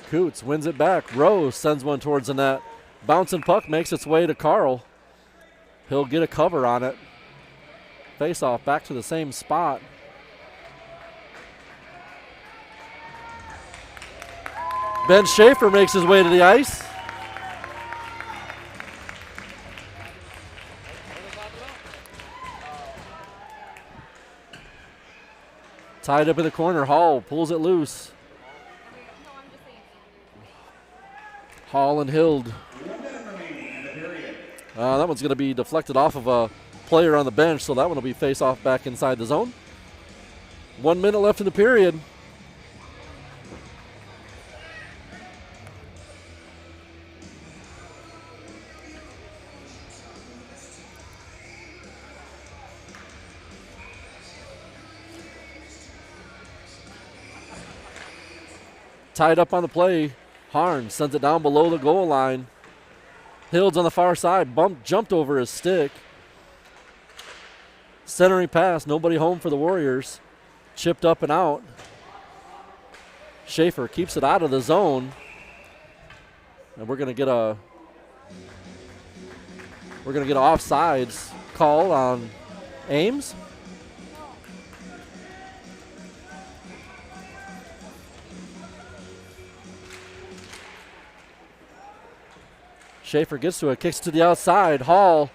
Coots wins it back. Rose sends one towards the net. Bouncing puck makes its way to Carl. He'll get a cover on it. Face off back to the same spot. Ben Schaefer makes his way to the ice. Tied up in the corner. Hall pulls it loose. Hall and Hild. That one's going to be deflected off of a player on the bench, so that one will be face off back inside the zone. 1 minute left in the period. Tied up on the play. Harn sends it down below the goal line. Hills on the far side, jumped over his stick. Centering pass, nobody home for the Warriors. Chipped up and out. Schaefer keeps it out of the zone. And we're gonna get a offsides call on Ames. Schaefer gets to it, kicks to the outside. Hall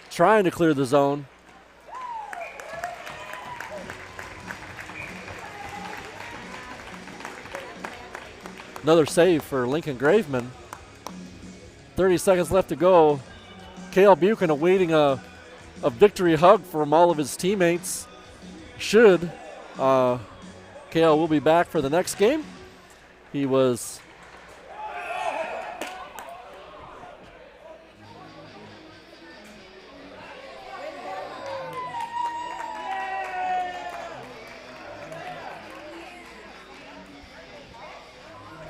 trying to clear the zone. Another save for Lincoln Graveman. 30 seconds left to go. Cale Buchan awaiting a victory hug from all of his teammates. Cale will be back for the next game. He was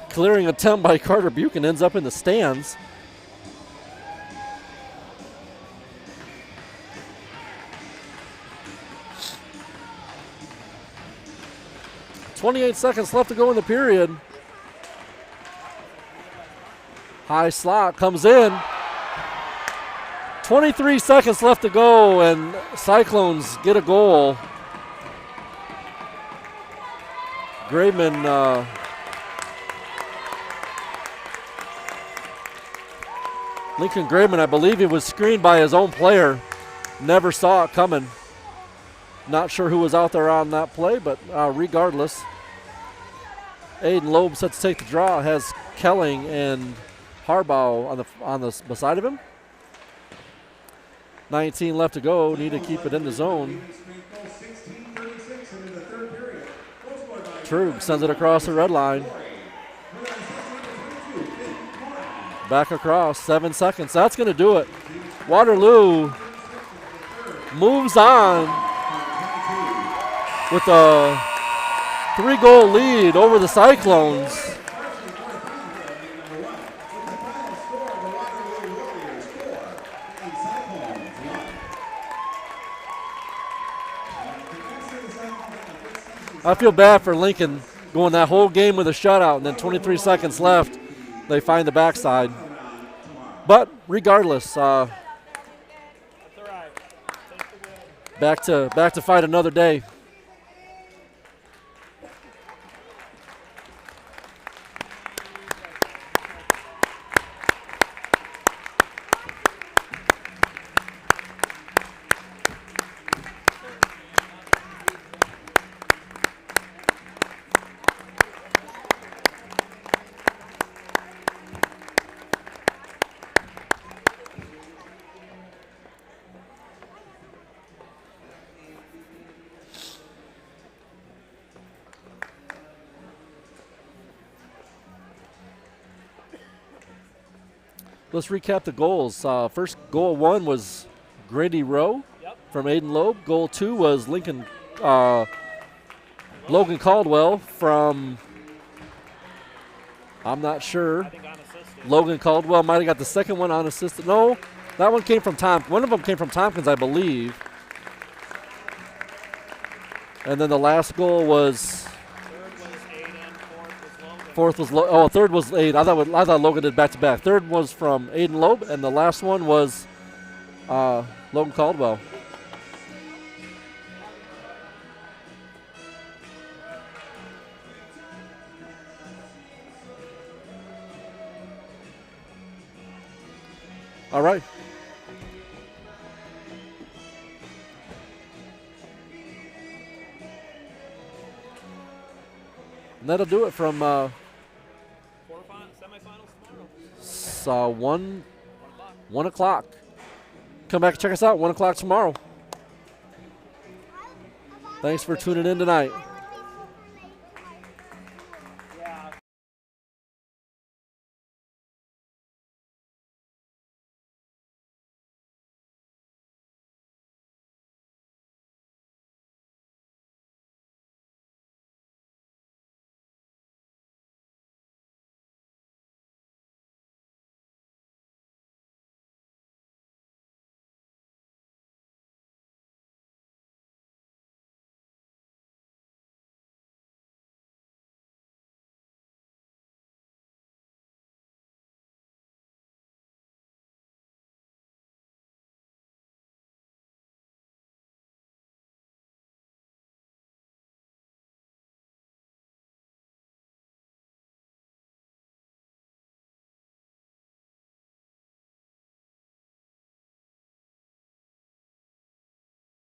clearing attempt by Carter Buchan ends up in the stands. .28 seconds left to go in the period. High slot comes in. 23 seconds left to go, and Cyclones get a goal. Graveman Lincoln Graveman, I believe he was screened by his own player. Never saw it coming. Not sure who was out there on that play, but regardless. Aiden Loeb set to take the draw. Has Kelling and Harbaugh on the beside of him. 19 left to go. Need to keep it in the zone. Trug sends it across the red line. Back across, 7 seconds. That's going to do it. Waterloo moves on with a 3-goal lead over the Cyclones. I feel bad for Lincoln going that whole game with a shutout, and then 23 seconds left. They find the backside. But regardless, back to fight another day. Let's recap the goals. First goal 1 was Grady Rowe from Aiden Loeb. Goal 2 was Logan Caldwell from, I'm not sure. Logan Caldwell might have got the second one unassisted. No, that one came from one of them came from Tompkins, I believe. And then the last goal was, third was Aiden. I thought Logan did back-to-back. Third was from Aiden Loeb, and the last one was Logan Caldwell. All right. And that'll do it from Semifinals tomorrow. 1 o'clock. Come back and check us out, 1 o'clock tomorrow. Thanks for tuning in tonight.